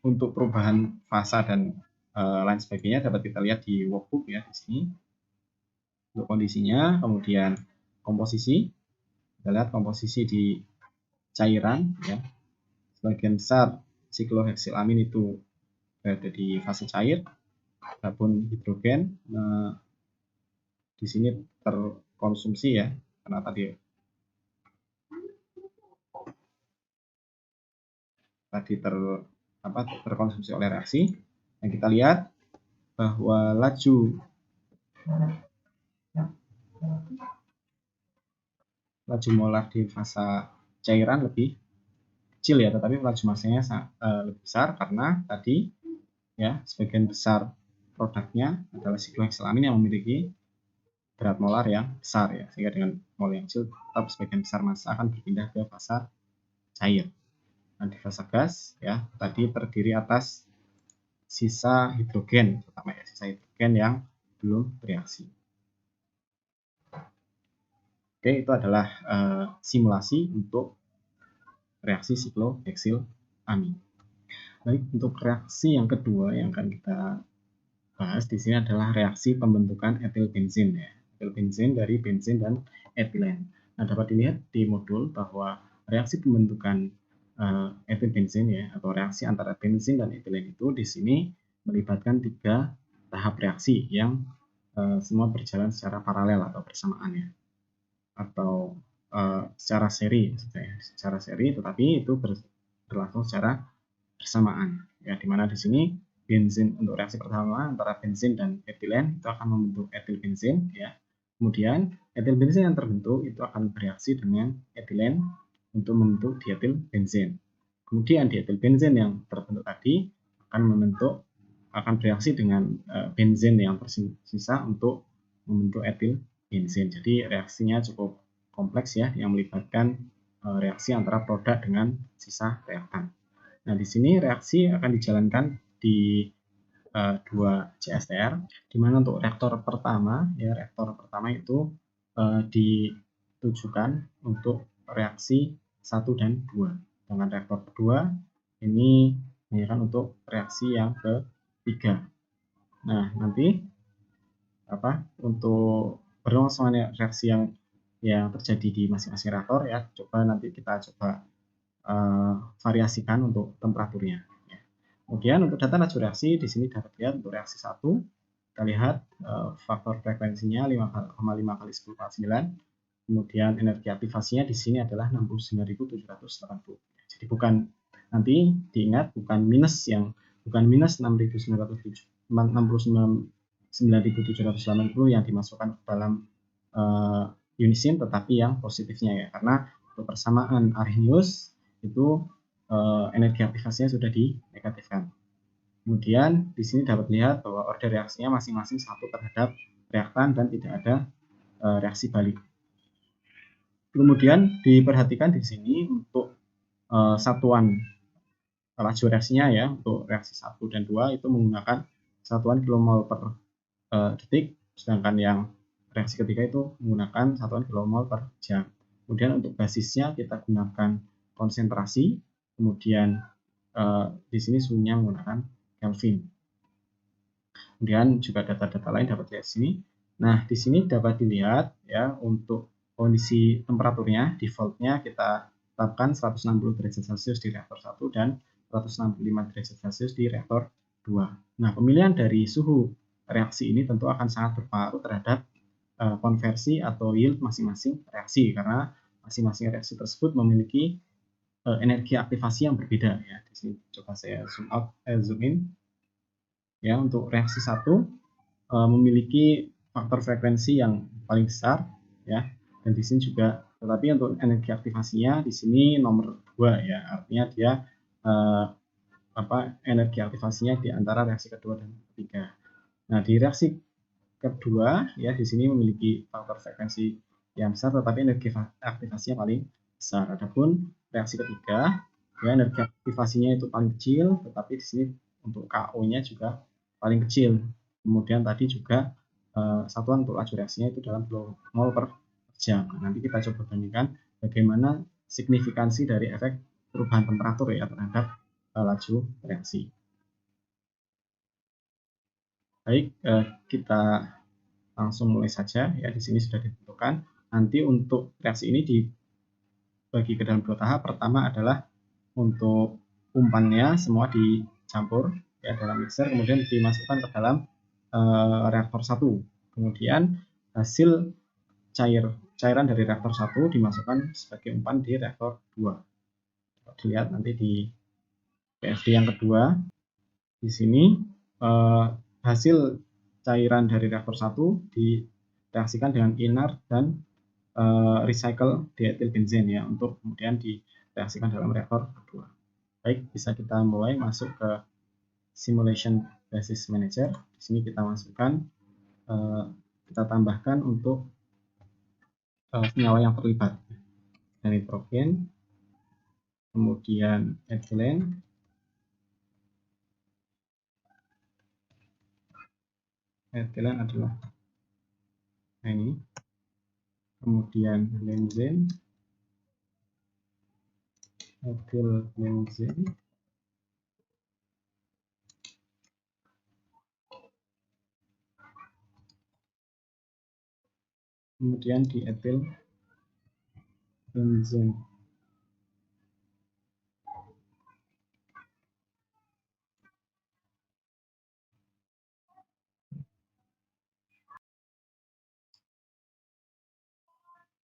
untuk perubahan fasa dan lain sebagainya dapat kita lihat di workbook ya di sini untuk kondisinya. Kemudian komposisi. Kita lihat komposisi di cairan ya. Sebagian besar sikloheksilamin itu berada di fase cair. Adapun hidrogen di sini terkonsumsi ya, karena tadi terkonsumsi oleh reaksi. Yang kita lihat bahwa laju molar di fase cairan lebih kecil ya, tetapi laju masanya lebih besar karena tadi ya sebagian besar produknya adalah sikloheksilamin yang memiliki berat molar yang besar ya, sehingga dengan mol yang kecil tetap sebagian besar massa akan berpindah ke fase cair. Nah, di fase gas ya tadi terdiri atas sisa hidrogen, terutama ya sisa hidrogen yang belum bereaksi. Oke, itu adalah simulasi untuk reaksi sikloheksilamin. Baik, untuk reaksi yang kedua yang akan kita bahas di sini adalah reaksi pembentukan etil benzin ya. Etil benzin dari benzin dan etilen. Nah, dapat dilihat di modul bahwa reaksi pembentukan etil benzin ya atau reaksi antara benzin dan etilen itu di sini melibatkan 3 tahap reaksi yang semua berjalan secara paralel atau bersamaan ya. Atau secara seri tetapi itu berlangsung secara bersamaan ya, dimana di sini benzin untuk reaksi pertama antara benzin dan etilen itu akan membentuk etil benzin ya. Kemudian etil benzin yang terbentuk itu akan bereaksi dengan etilen untuk membentuk dietil benzin. Kemudian dietil benzin yang terbentuk tadi akan bereaksi dengan benzin yang tersisa untuk membentuk etil benzin. Jadi reaksinya cukup kompleks ya, yang melibatkan reaksi antara produk dengan sisa reaktan. Nah, di sini reaksi akan dijalankan di 2 CSTR, di mana untuk reaktor pertama itu ditujukan untuk reaksi 1 dan 2. Dengan reaktor kedua ini digunakan untuk reaksi yang ketiga. Nah, nanti untuk berlangsungan reaksi yang terjadi di masing-masing reaktor ya, nanti kita coba variasikan untuk temperaturnya. Ya. Kemudian untuk data laju reaksi di sini dapat lihat untuk reaksi 1 kita lihat faktor frekuensinya 5,5 kali 10 pangkat 9. Kemudian energi aktivasinya di sini adalah 69.780. Jadi nanti diingat bukan minus 69.780 yang dimasukkan ke dalam unisim, tetapi yang positifnya ya, karena untuk persamaan Arrhenius itu energi aktivasinya sudah dinegatifkan. Kemudian di sini dapat lihat bahwa order reaksinya masing-masing 1 terhadap reaktan dan tidak ada reaksi balik. Kemudian diperhatikan di sini untuk satuan laju reaksinya ya, untuk reaksi 1 dan 2 itu menggunakan satuan kilomol per detik, sedangkan yang reaksi ketiga itu menggunakan satuan kilomol per jam. Kemudian untuk basisnya kita gunakan konsentrasi, kemudian di sini suhunya menggunakan Kelvin. Kemudian juga data-data lain dapat dilihat di sini. Nah, di sini dapat dilihat ya untuk kondisi temperaturnya, defaultnya kita tetapkan 160 derajat Celcius di reaktor 1 dan 165 derajat Celcius di reaktor 2. Nah, pemilihan dari suhu reaksi ini tentu akan sangat berpengaruh terhadap konversi atau yield masing-masing reaksi, karena masing-masing reaksi tersebut memiliki energi aktivasi yang berbeda ya. Di sini coba saya zoom in. Ya, untuk reaksi 1 memiliki faktor frekuensi yang paling besar ya. Dan di sini juga, tetapi untuk energi aktivasinya di sini nomor 2 ya. Artinya dia energi aktivasinya di antara reaksi kedua dan ketiga. Nah, di reaksi kedua ya di sini memiliki faktor frekuensi yang besar, tetapi energi aktivasinya paling besar. Adapun reaksi ketiga ya energi aktivasinya itu paling kecil, tetapi di sini untuk KO-nya juga paling kecil. Kemudian tadi juga satuan untuk laju reaksinya itu dalam mol per jam. Nanti kita coba bandingkan bagaimana signifikansi dari efek perubahan temperatur ya terhadap laju reaksi. Baik, kita langsung mulai saja ya. Di sini sudah ditentukan nanti untuk reaksi ini dibagi ke dalam 2 tahap. Pertama adalah untuk umpannya semua dicampur ya dalam mixer, kemudian dimasukkan ke dalam reaktor 1. Kemudian hasil cairan dari reaktor 1 dimasukkan sebagai umpan di reaktor 2. Dilihat nanti di PFD yang kedua, di sini hasil cairan dari reaktor 1 direaksikan dengan inert dan recycle diethyl benzene ya, untuk kemudian direaksikan dalam reaktor kedua. Baik, bisa kita mulai masuk ke simulation basis manager. Di sini kita masukkan, kita tambahkan untuk senyawa yang terlibat, nitrogen, kemudian ethylene, adalah ini, kemudian benzene, ethyl benzene, kemudian diethyl benzene.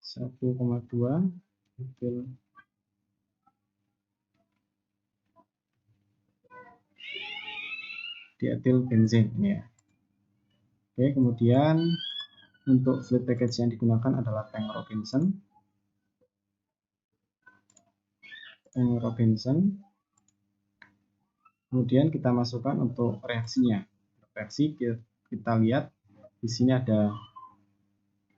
Satu koma dua ethyl diethyl benzene ya. Oke, kemudian untuk fluid package yang digunakan adalah tank Robinson. Kemudian kita masukkan untuk reaksinya. Reaksi kita lihat di sini ada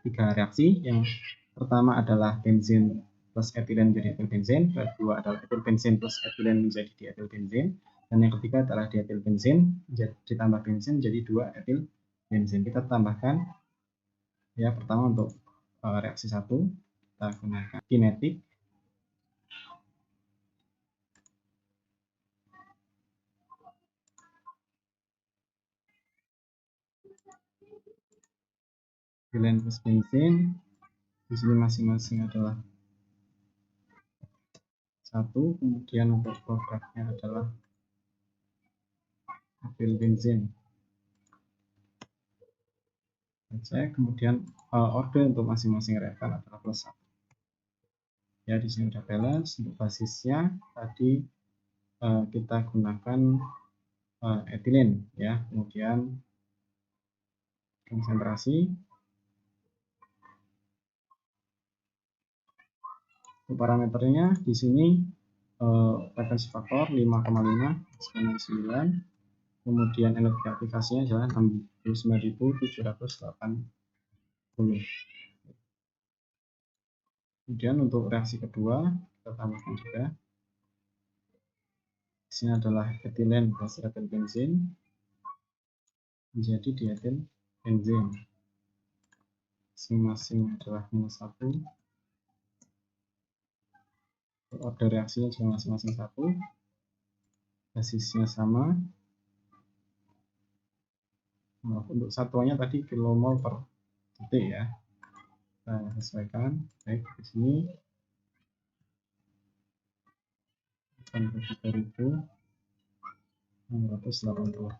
3 reaksi. Yang pertama adalah benzin plus etilen menjadi etil benzin, kedua adalah etil benzin plus etilen menjadi dietil benzin, dan yang ketiga adalah dietil benzin ditambah benzin menjadi 2 etil benzin. Kita tambahkan ya, pertama untuk reaksi 1 kita gunakan kinetik. Etilen plus benzin, di sini masing-masing adalah 1, kemudian untuk produknya adalah etil benzin. Kemudian order untuk masing-masing reaktan adalah plus 1. Ya, di sini sudah balance. Untuk basisnya tadi kita gunakan etilen ya, kemudian konsentrasi. Untuk parameternya di sini referensi faktor 5,5 eksponen 9, kemudian energi aplikasinya adalah 69.780. Kemudian untuk reaksi kedua kita tambahkan juga. Di sini adalah etilen plus etil benzin menjadi dietil benzin. Masing-masing adalah -1. Order reaksinya juga masing-masing 1. Basisnya sama. Nah, untuk satuannya tadi kilomol per detik ya. Kita sesuaikan. Baik, di sini 83.680.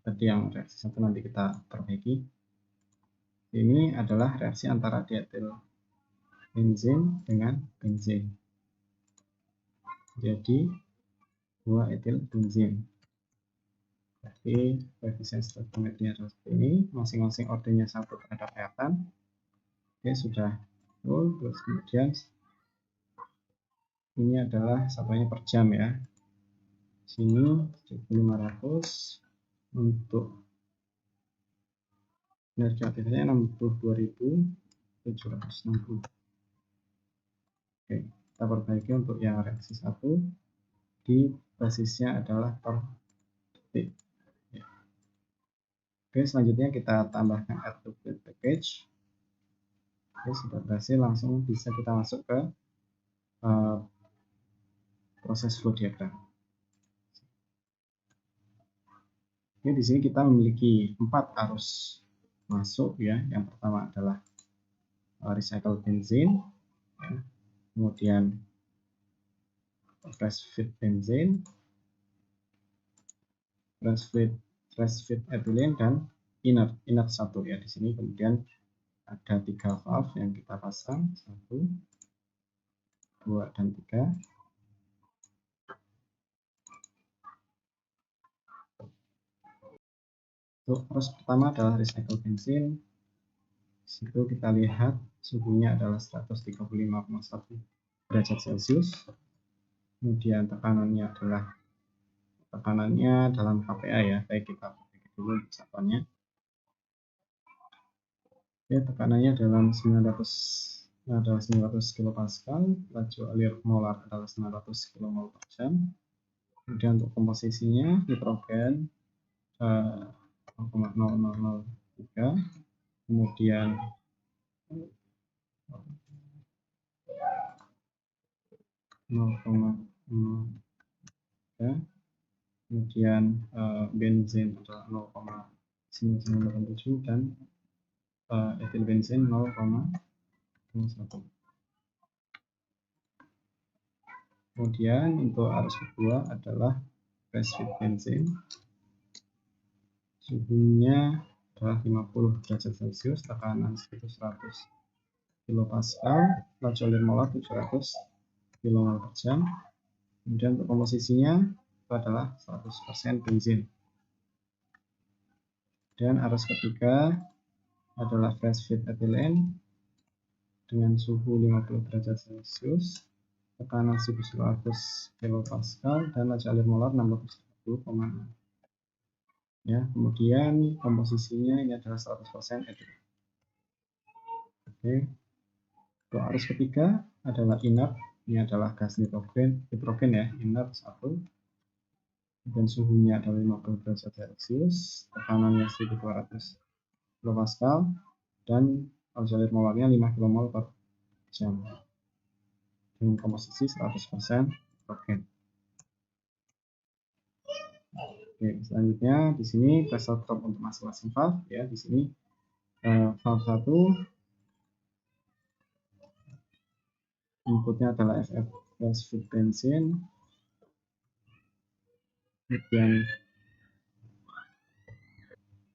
Tadi yang reaksi 1 nanti kita perbaiki. Ini adalah reaksi antara dietil benzin dengan benzin. Jadi 2 etil benzin. Jadi koefisien stoichiometrinya adalah seperti ini. Masing-masing ordernya 1 terhadap reaktan. Oke, sudah full. Terus kemudian ini adalah satuannya per jam ya. Sini 1500. Untuk energi aktifnya 62.760. Oke, kita perbaiki untuk yang reaksi 1 di basisnya adalah per detik. Oke, selanjutnya kita tambahkan add to fluid package. Oke, sudah berhasil, langsung bisa kita masuk ke proses flow diagram. Oke, di sini kita memiliki 4 arus masuk ya. Yang pertama adalah recycle benzene, ya. Kemudian fresh feed benzene, fresh feed ethylene, dan inert satu ya. Di sini kemudian ada 3 valve yang kita pasang, 1, 2, dan 3. Untuk arus pertama adalah recycle benzene. Situ kita lihat suhunya adalah 135,1 derajat Celcius. Kemudian tekanannya dalam kPa ya, baik kita pakai dulu satuannya. Oke, tekanannya dalam 900 kilopascal, laju alir molar adalah 900 kmol per jam. Kemudian untuk komposisinya nitrogen 0,0003, kemudian kemudian benzen adalah 0,997 dan etil benzen 0,01. Kemudian untuk arus kedua adalah fresh feed benzene. Suhunya adalah 50 derajat Celcius, tekanan 100 kilopascal, laju alir molar 700 kmol per jam. Kemudian untuk komposisinya itu adalah 100% benzin. Dan arus ketiga adalah fresh feed ethylene dengan suhu 50 derajat Celcius, tekanan 1100 kilopascal, dan laju alir molar 610,6. Ya, kemudian komposisinya ini adalah 100% ethylene. Oke. Untuk arus ketiga adalah inert. Ini adalah gas nitrogen ya, inert 1. Dan suhunya adalah 50 derajat Celcius, tekanannya 1200 kilopascal, dan laju alir molarnya 5 kmol per jam. Dengan komposisi 100% nitrogen. Oke, selanjutnya di sini pressure drop untuk masing-masing valve ya. Di sini valve 1 inputnya adalah FF fresh feed benzene. Kemudian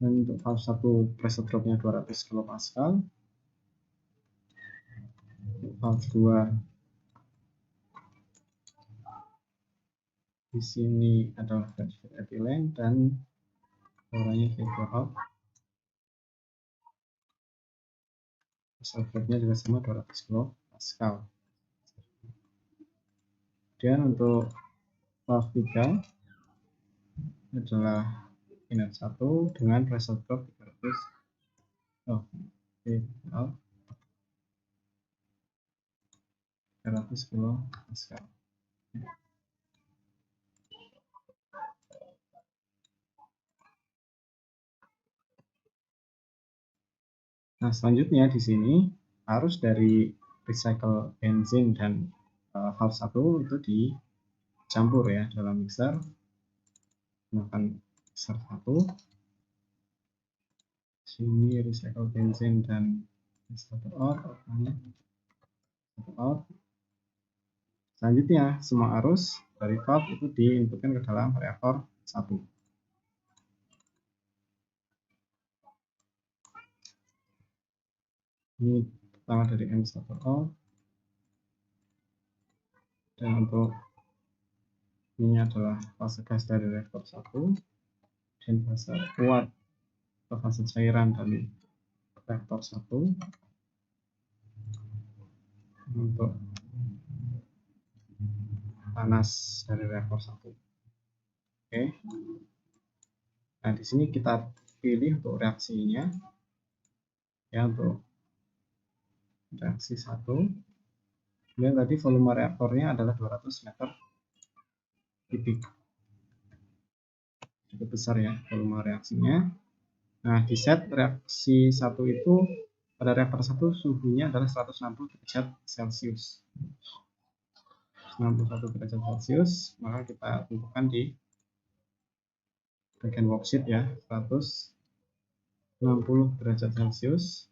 dan untuk valve 1 pressure dropnya 200 kilopascal. Valve 2 di sini adalah fresh feed ethylene dan suaranya kayak valve. Pressure dropnya juga sama 200 kilopascal. Kemudian untuk valve 3 adalah inert 1 dengan pressure drop 300 kilopascal. Nah, selanjutnya di sini arus dari recycle benzene dan valve 1 itu dicampur ya dalam mixer. Gunakan mixer 1. Sini recycle benzene dan satu out. Selanjutnya semua arus dari valve itu diinputkan ke dalam reaktor 1. Ini pertama dari M1O, dan untuk ini adalah fase gas dari reaktor 1 dan fase uap atau fase cairan dari reaktor 1 untuk panas dari reaktor 1. Oke. Nah, di sini kita pilih untuk reaksinya ya, untuk reaksi 1. Kemudian tadi volume reaktornya adalah 200 meter kubik. Cukup besar ya volume reaksinya. Nah, di set reaksi 1 itu pada reaktor 1 suhunya adalah 160 derajat Celcius. 61 derajat Celcius, maka kita tentukan di bagian worksheet ya, 100 60 derajat Celcius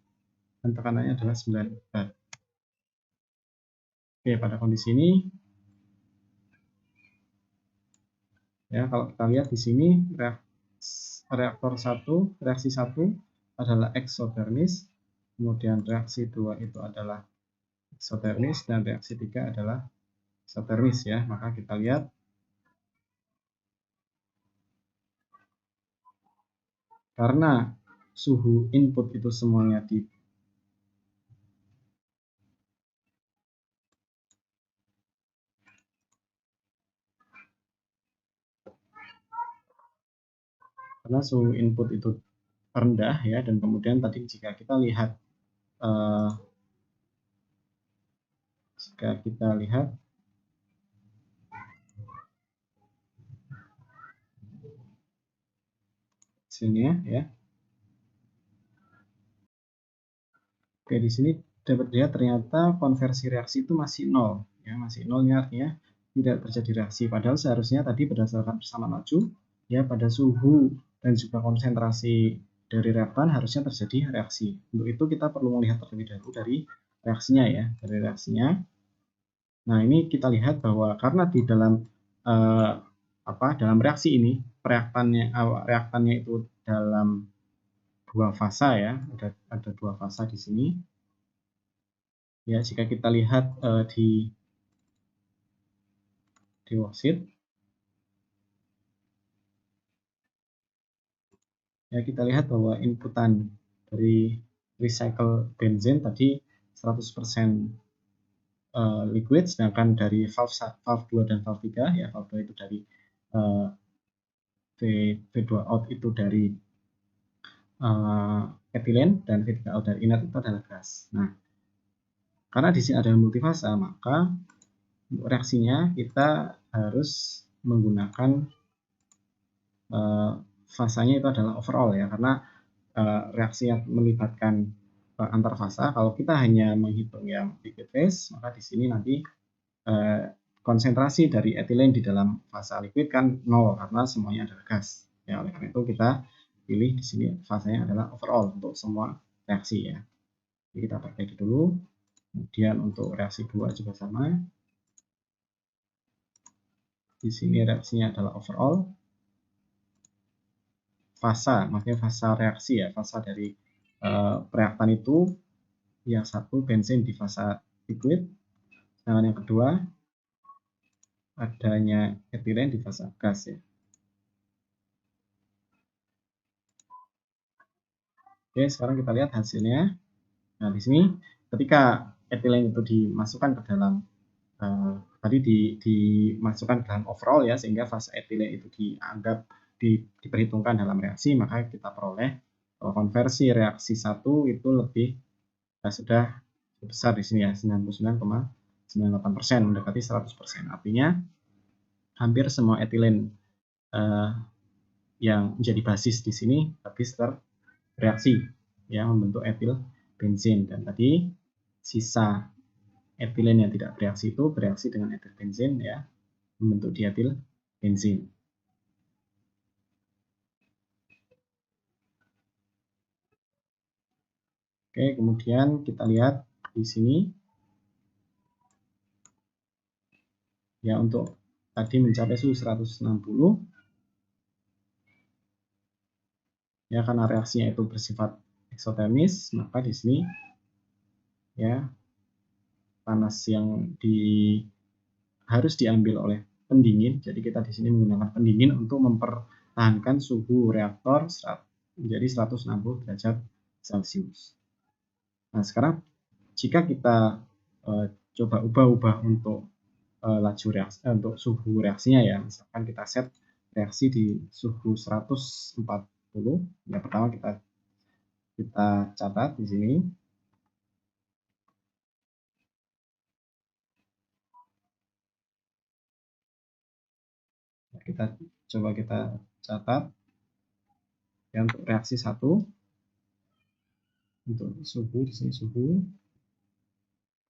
dan tekanannya adalah 9 bar. Oke, pada kondisi ini ya, kalau kita lihat di sini reaksi 1 adalah eksotermis, kemudian reaksi 2 itu adalah eksotermis, dan reaksi 3 adalah eksotermis ya. Maka kita lihat karena suhu input itu semuanya karena suhu input itu rendah ya, dan kemudian tadi jika kita lihat sini ya. Oke, di sini dapat dilihat ternyata konversi reaksi itu masih nol ya, masih nolnya artinya tidak terjadi reaksi. Padahal seharusnya tadi berdasarkan persamaan laju ya, pada suhu dan juga konsentrasi dari reaktan harusnya terjadi reaksi. Untuk itu kita perlu melihat terlebih dahulu dari reaksinya ya, dari reaksinya. Nah, ini kita lihat bahwa karena di dalam dalam reaksi ini reaktannya itu dalam dua fasa ya, ada dua fasa di sini. Ya, jika kita lihat di worksheet, ya kita lihat bahwa inputan dari recycle benzen tadi 100% liquid, sedangkan dari valve 2 dan valve 3 ya, valve 2 itu dari V2 out itu dari etilen, dan V3 out dari inert itu adalah gas. Nah, karena di sini ada multifasa, maka reaksinya kita harus menggunakan fasanya itu adalah overall ya, karena reaksi yang melibatkan antar fasa, kalau kita hanya menghitung yang liquid phase, maka di sini nanti konsentrasi dari etilen di dalam fasa liquid kan nol karena semuanya adalah gas. Ya, oleh karena itu kita pilih di sini fasanya adalah overall untuk semua reaksi ya. Jadi kita perbaiki dulu. Kemudian untuk reaksi 2 juga sama. Di sini reaksinya adalah overall. Fasa, maksudnya fasa reaksi ya, fasa dari reaktan itu yang satu bensin di fasa liquid, sedangkan yang kedua adanya etilen di fasa gas ya. Oke, sekarang kita lihat hasilnya. Nah, di sini ketika etilen itu dimasukkan ke dalam tadi dimasukkan ke dalam overall ya, sehingga fase etilen itu dianggap diperhitungkan dalam reaksi, maka kita peroleh konversi reaksi 1 itu lebih sudah besar di sini ya, 99,98%, mendekati 100%. Artinya hampir semua etilen yang menjadi basis di sini habis terreaksi ya, membentuk etil bensin, dan tadi sisa etilen yang tidak bereaksi itu bereaksi dengan etil bensin ya, membentuk dietil bensin. Oke, kemudian kita lihat di sini ya, untuk tadi mencapai suhu 160 ya, karena reaksinya itu bersifat eksotermis, maka di sini ya panas yang harus diambil oleh pendingin. Jadi kita di sini menggunakan pendingin untuk mempertahankan suhu reaktor menjadi 160 derajat Celcius. Nah, sekarang jika kita coba ubah untuk laju reaksi untuk suhu reaksinya ya, misalkan kita set reaksi di suhu 140. Yang pertama kita catat di sini. Kita catat ya, untuk reaksi 1 untuk suhu, di sini suhu,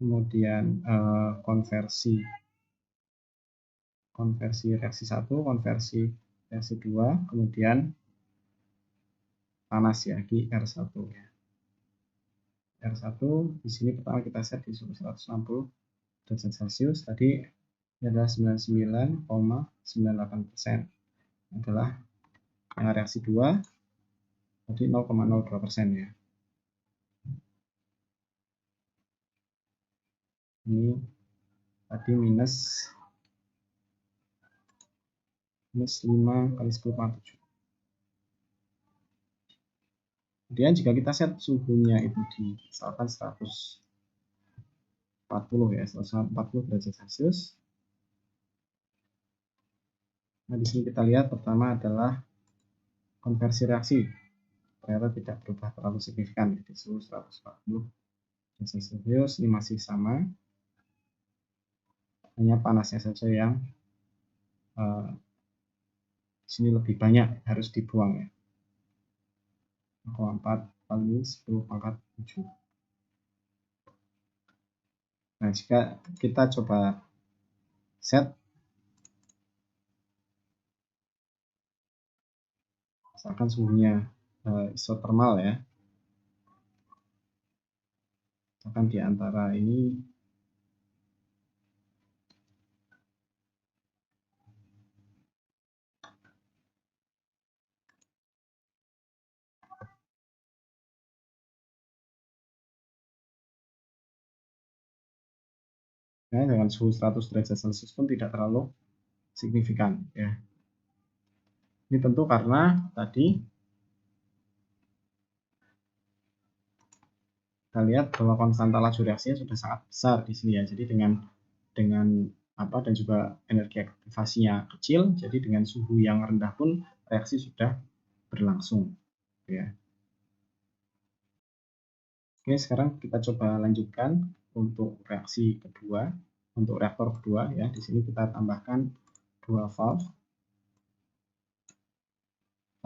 kemudian konversi reaksi 1, konversi reaksi 2, kemudian panas ya di R1 ya. R1 di sini pertama kita set di suhu 160 derajat Celcius. Tadi adalah 99,98% adalah yang reaksi 2 tadi 0,02% ya. Ini tadi minus 5 kali 10 pangkat 7. Kemudian jika kita set suhunya itu di misalkan 140 ya, 140 derajat Celcius. Nah, di sini kita lihat pertama adalah konversi reaksi. Ternyata tidak berubah terlalu signifikan di suhu 140 derajat Celcius. Ini masih sama. Hanya panasnya saja yang di sini lebih banyak, harus dibuang ya. 0,4 kali 10 pangkat 7. Nah, jika kita coba set misalkan suhunya isotermal ya, misalkan di antara ini ya, dengan suhu 100 derajat Celcius pun tidak terlalu signifikan ya. Ini tentu karena tadi kita lihat bahwa konstanta laju reaksinya sudah sangat besar di sini ya. Jadi dengan apa dan juga energi aktivasinya kecil, jadi dengan suhu yang rendah pun reaksi sudah berlangsung ya. Oke, sekarang kita coba lanjutkan untuk reaksi kedua, untuk reaktor kedua ya. Di sini kita tambahkan dua valve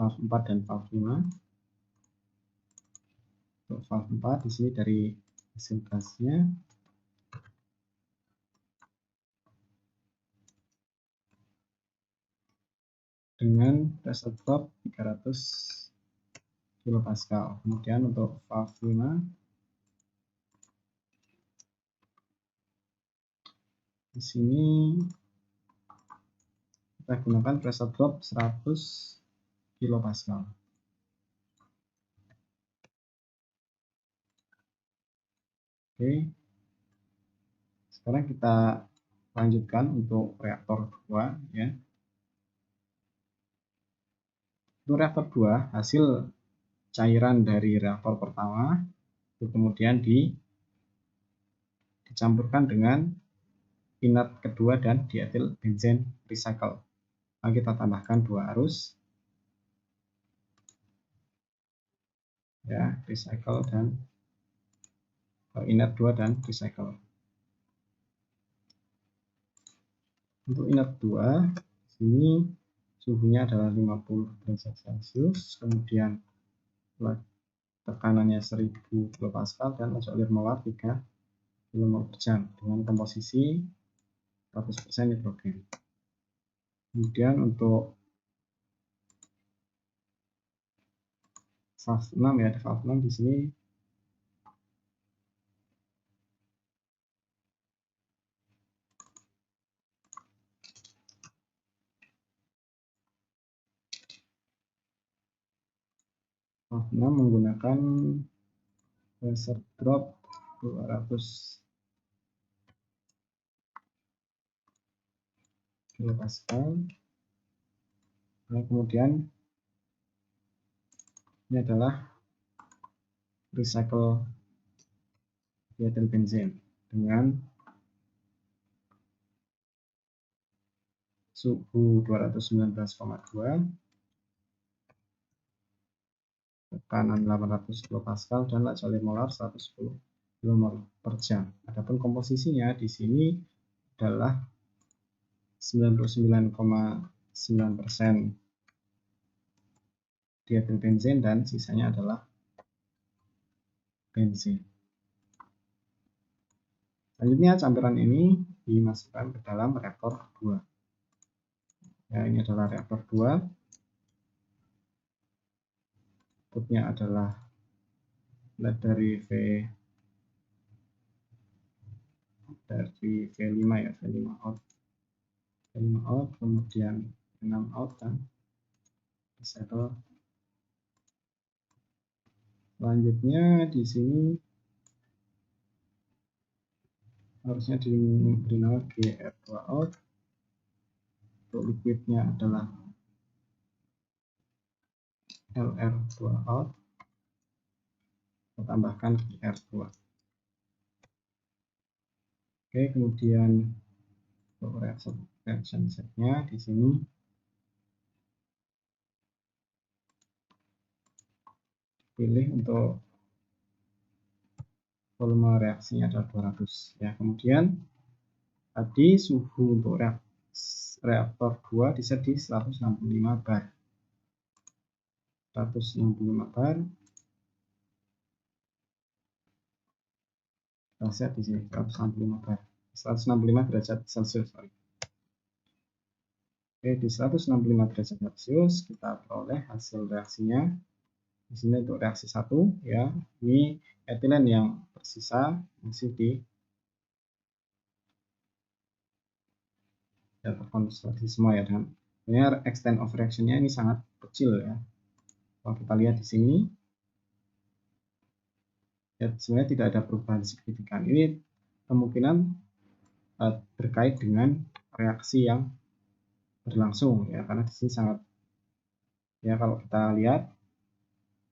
4 dan valve 5. Untuk valve 4 di sini dari hasil gasnya dengan pressure drop 300 kilopascal. Kemudian untuk valve 5 di sini kita gunakan pressure drop 100 kilopascal. Oke. Sekarang kita lanjutkan untuk reaktor 2 ya. Untuk reaktor 2 hasil cairan dari reaktor pertama itu kemudian dicampurkan dengan inert kedua dan dietil benzen recycle. Nah, kita tambahkan 2 arus ya, recycle dan inert 2 dan recycle. Untuk inert 2 sini suhunya adalah 50 derajat Celcius, kemudian tekanannya 1000 kilopascal dan laju alir molar 3 kmol per jam dengan komposisi 100% nitrogen. Kemudian untuk valve 6 ya, valve 6 di sini valve 6 menggunakan pressure drop 200 kilopascal. Nah, kemudian ini adalah recycle dietil benzen dengan suhu 219,2, tekanan 800 kilopascal dan laju alir molar 110 kmol per jam. Adapun komposisinya di sini adalah 99,9% dietil benzen dan sisanya adalah bensin. Selanjutnya campuran ini dimasukkan ke dalam reaktor 2. Ya, ini adalah reaktor 2. outputnya adalah dari V5 ya, V5 out, kemudian 6 out kan, disettle. Selanjutnya di sini harusnya diberi nama GR2 out. Untuk liquidnya adalah LR2 out. Kita tambahkan GR2. Oke, kemudian untuk reaction setnya di sini pilih untuk volume reaksinya adalah 200 ya. Kemudian tadi suhu untuk reaktor 2 di set di 165 bar. 165 bar. Kita set di sini 165 bar. 165 derajat Celcius. Sorry. Oke, di 165 derajat Celcius kita peroleh hasil reaksinya. Di sini untuk reaksi 1 ya, ini etilen yang tersisa masih terkonsentrasi semua ya, dan sebenarnya extent of reaction-nya ini sangat kecil ya. Kalau kita lihat di sini ya, sebenarnya tidak ada perubahan signifikan. Ini kemungkinan terkait dengan reaksi yang berlangsung ya, karena di sini sangat ya, kalau kita lihat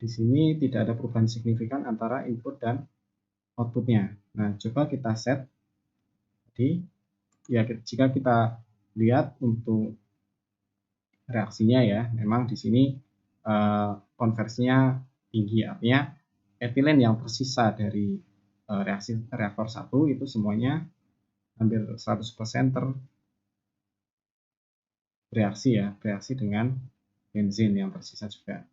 di sini tidak ada perubahan signifikan antara input dan outputnya. Nah, coba kita set. Jadi ya, jika kita lihat untuk reaksinya ya, memang di sini konversinya tinggi, artinya etilen yang tersisa dari reaksi reaktor 1 itu semuanya hampir 100% bereaksi ya, bereaksi dengan benzin yang tersisa juga.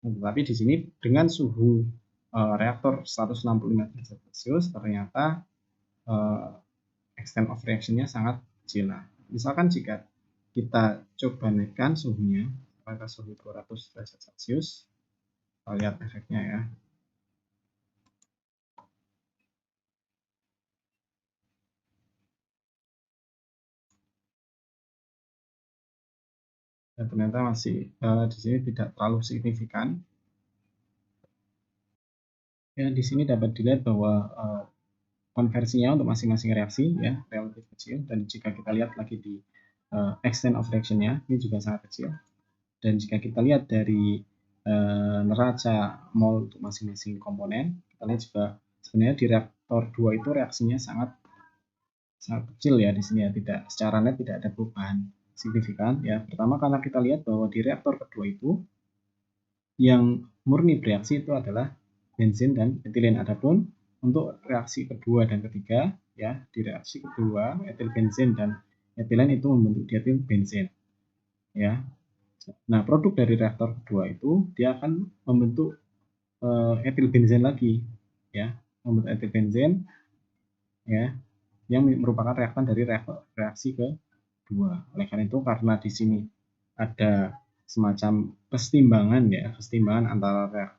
Tetapi di sini dengan suhu reaktor 165 derajat Celcius ternyata extent of reaction-nya sangat kecil. Nah, misalkan jika kita coba naikkan suhunya pada suhu 200 derajat Celcius, kita lihat efeknya ya. Dan ternyata masih di sini tidak terlalu signifikan. Ya, di sini dapat dilihat bahwa konversinya untuk masing-masing reaksi ya relatif kecil, dan jika kita lihat lagi di extent of reaction-nya ini juga sangat kecil. Dan jika kita lihat dari neraca mol untuk masing-masing komponen, kita lihat juga sebenarnya di reaktor 2 itu reaksinya sangat kecil ya di sini ya, tidak secara net tidak ada perubahan signifikan ya. Pertama karena kita lihat bahwa di reaktor kedua itu yang murni bereaksi itu adalah benzin dan etilen. Adapun untuk reaksi kedua dan ketiga ya, di reaksi kedua etil benzin dan etilen itu membentuk dietil benzin ya. Nah, produk dari reaktor kedua itu dia akan membentuk etil benzin lagi ya, membentuk etil benzin ya, yang merupakan reaktan dari reaksi kedua. Oleh karena itu, karena di sini ada semacam kesetimbangan ya, kesetimbangan antara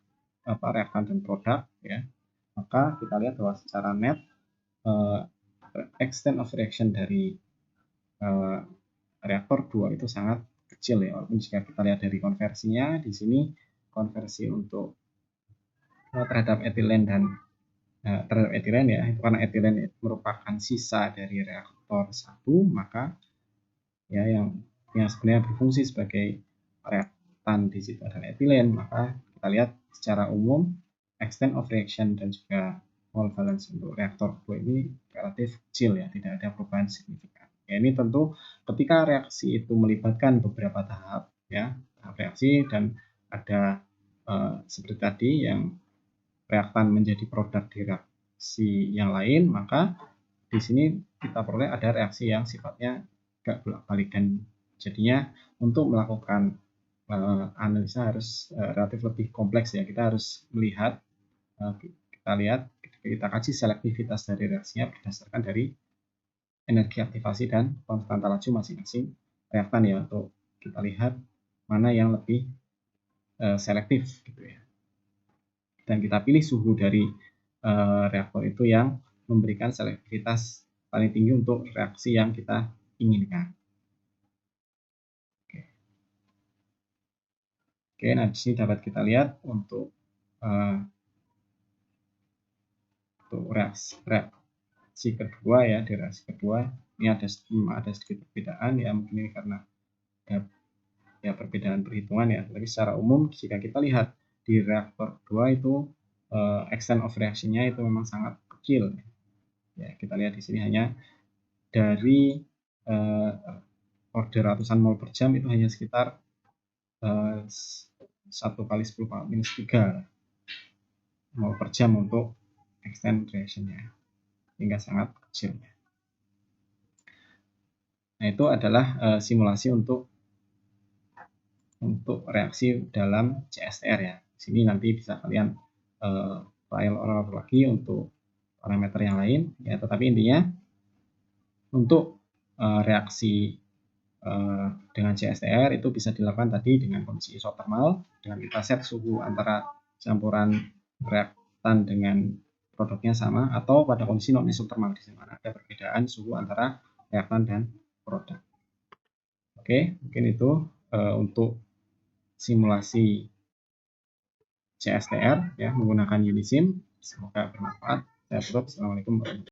reaktan dan produk ya, maka kita lihat bahwa secara net extent of reaction dari reaktor 2 itu sangat kecil ya. Walaupun jika kita lihat dari konversinya di sini, konversi untuk terhadap etilen dan terhadap etilen ya, itu karena etilen merupakan sisa dari reaktor 1, maka ya yang sebenarnya berfungsi sebagai reaktan di situ adalah etilen, maka kita lihat secara umum extent of reaction dan juga mol valence untuk reaktor 2 ini relatif kecil ya, tidak ada perubahan signifikan. Ya, ini tentu ketika reaksi itu melibatkan beberapa tahap ya, tahap reaksi, dan ada seperti tadi yang reaktan menjadi produk di reaksi yang lain, maka di sini kita peroleh ada reaksi yang sifatnya agak bolak-balik, dan jadinya untuk melakukan analisa harus relatif lebih kompleks ya. Kita harus melihat, kita lihat, kita kaji selektivitas dari reaksinya berdasarkan dari energi aktivasi dan konstanta laju masing-masing reaktan ya, untuk kita lihat mana yang lebih selektif gitu ya. Dan kita pilih suhu dari reaktor itu yang memberikan selektivitas paling tinggi untuk reaksi yang kita inginkan. Oke, nah di sini dapat kita lihat untuk reaksi kedua ya, di reaksi kedua ini ada sedikit perbedaan ya, mungkin ini karena ya perbedaan perhitungan ya, tapi secara umum jika kita lihat di reaktor kedua itu extent of reaksinya itu memang sangat kecil ya. Kita lihat di sini hanya dari order ratusan mol per jam itu hanya sekitar 1 kali 10 minus 3 mol per jam untuk extent reaction-nya, hingga sangat kecil. Nah, itu adalah simulasi untuk reaksi dalam CSTR ya. Di sini nanti bisa kalian trial error lagi untuk parameter yang lain ya, tetapi intinya untuk reaksi dengan CSTR itu bisa dilakukan tadi dengan kondisi isothermal, dengan kita set suhu antara campuran reaktan dengan produknya sama, atau pada kondisi non isothermal di mana ada perbedaan suhu antara reaktan dan produk. Oke, mungkin itu untuk simulasi CSTR ya menggunakan Unisim. Semoga bermanfaat. Saya tutup. Assalamualaikum warahmatullahi wabarakatuh.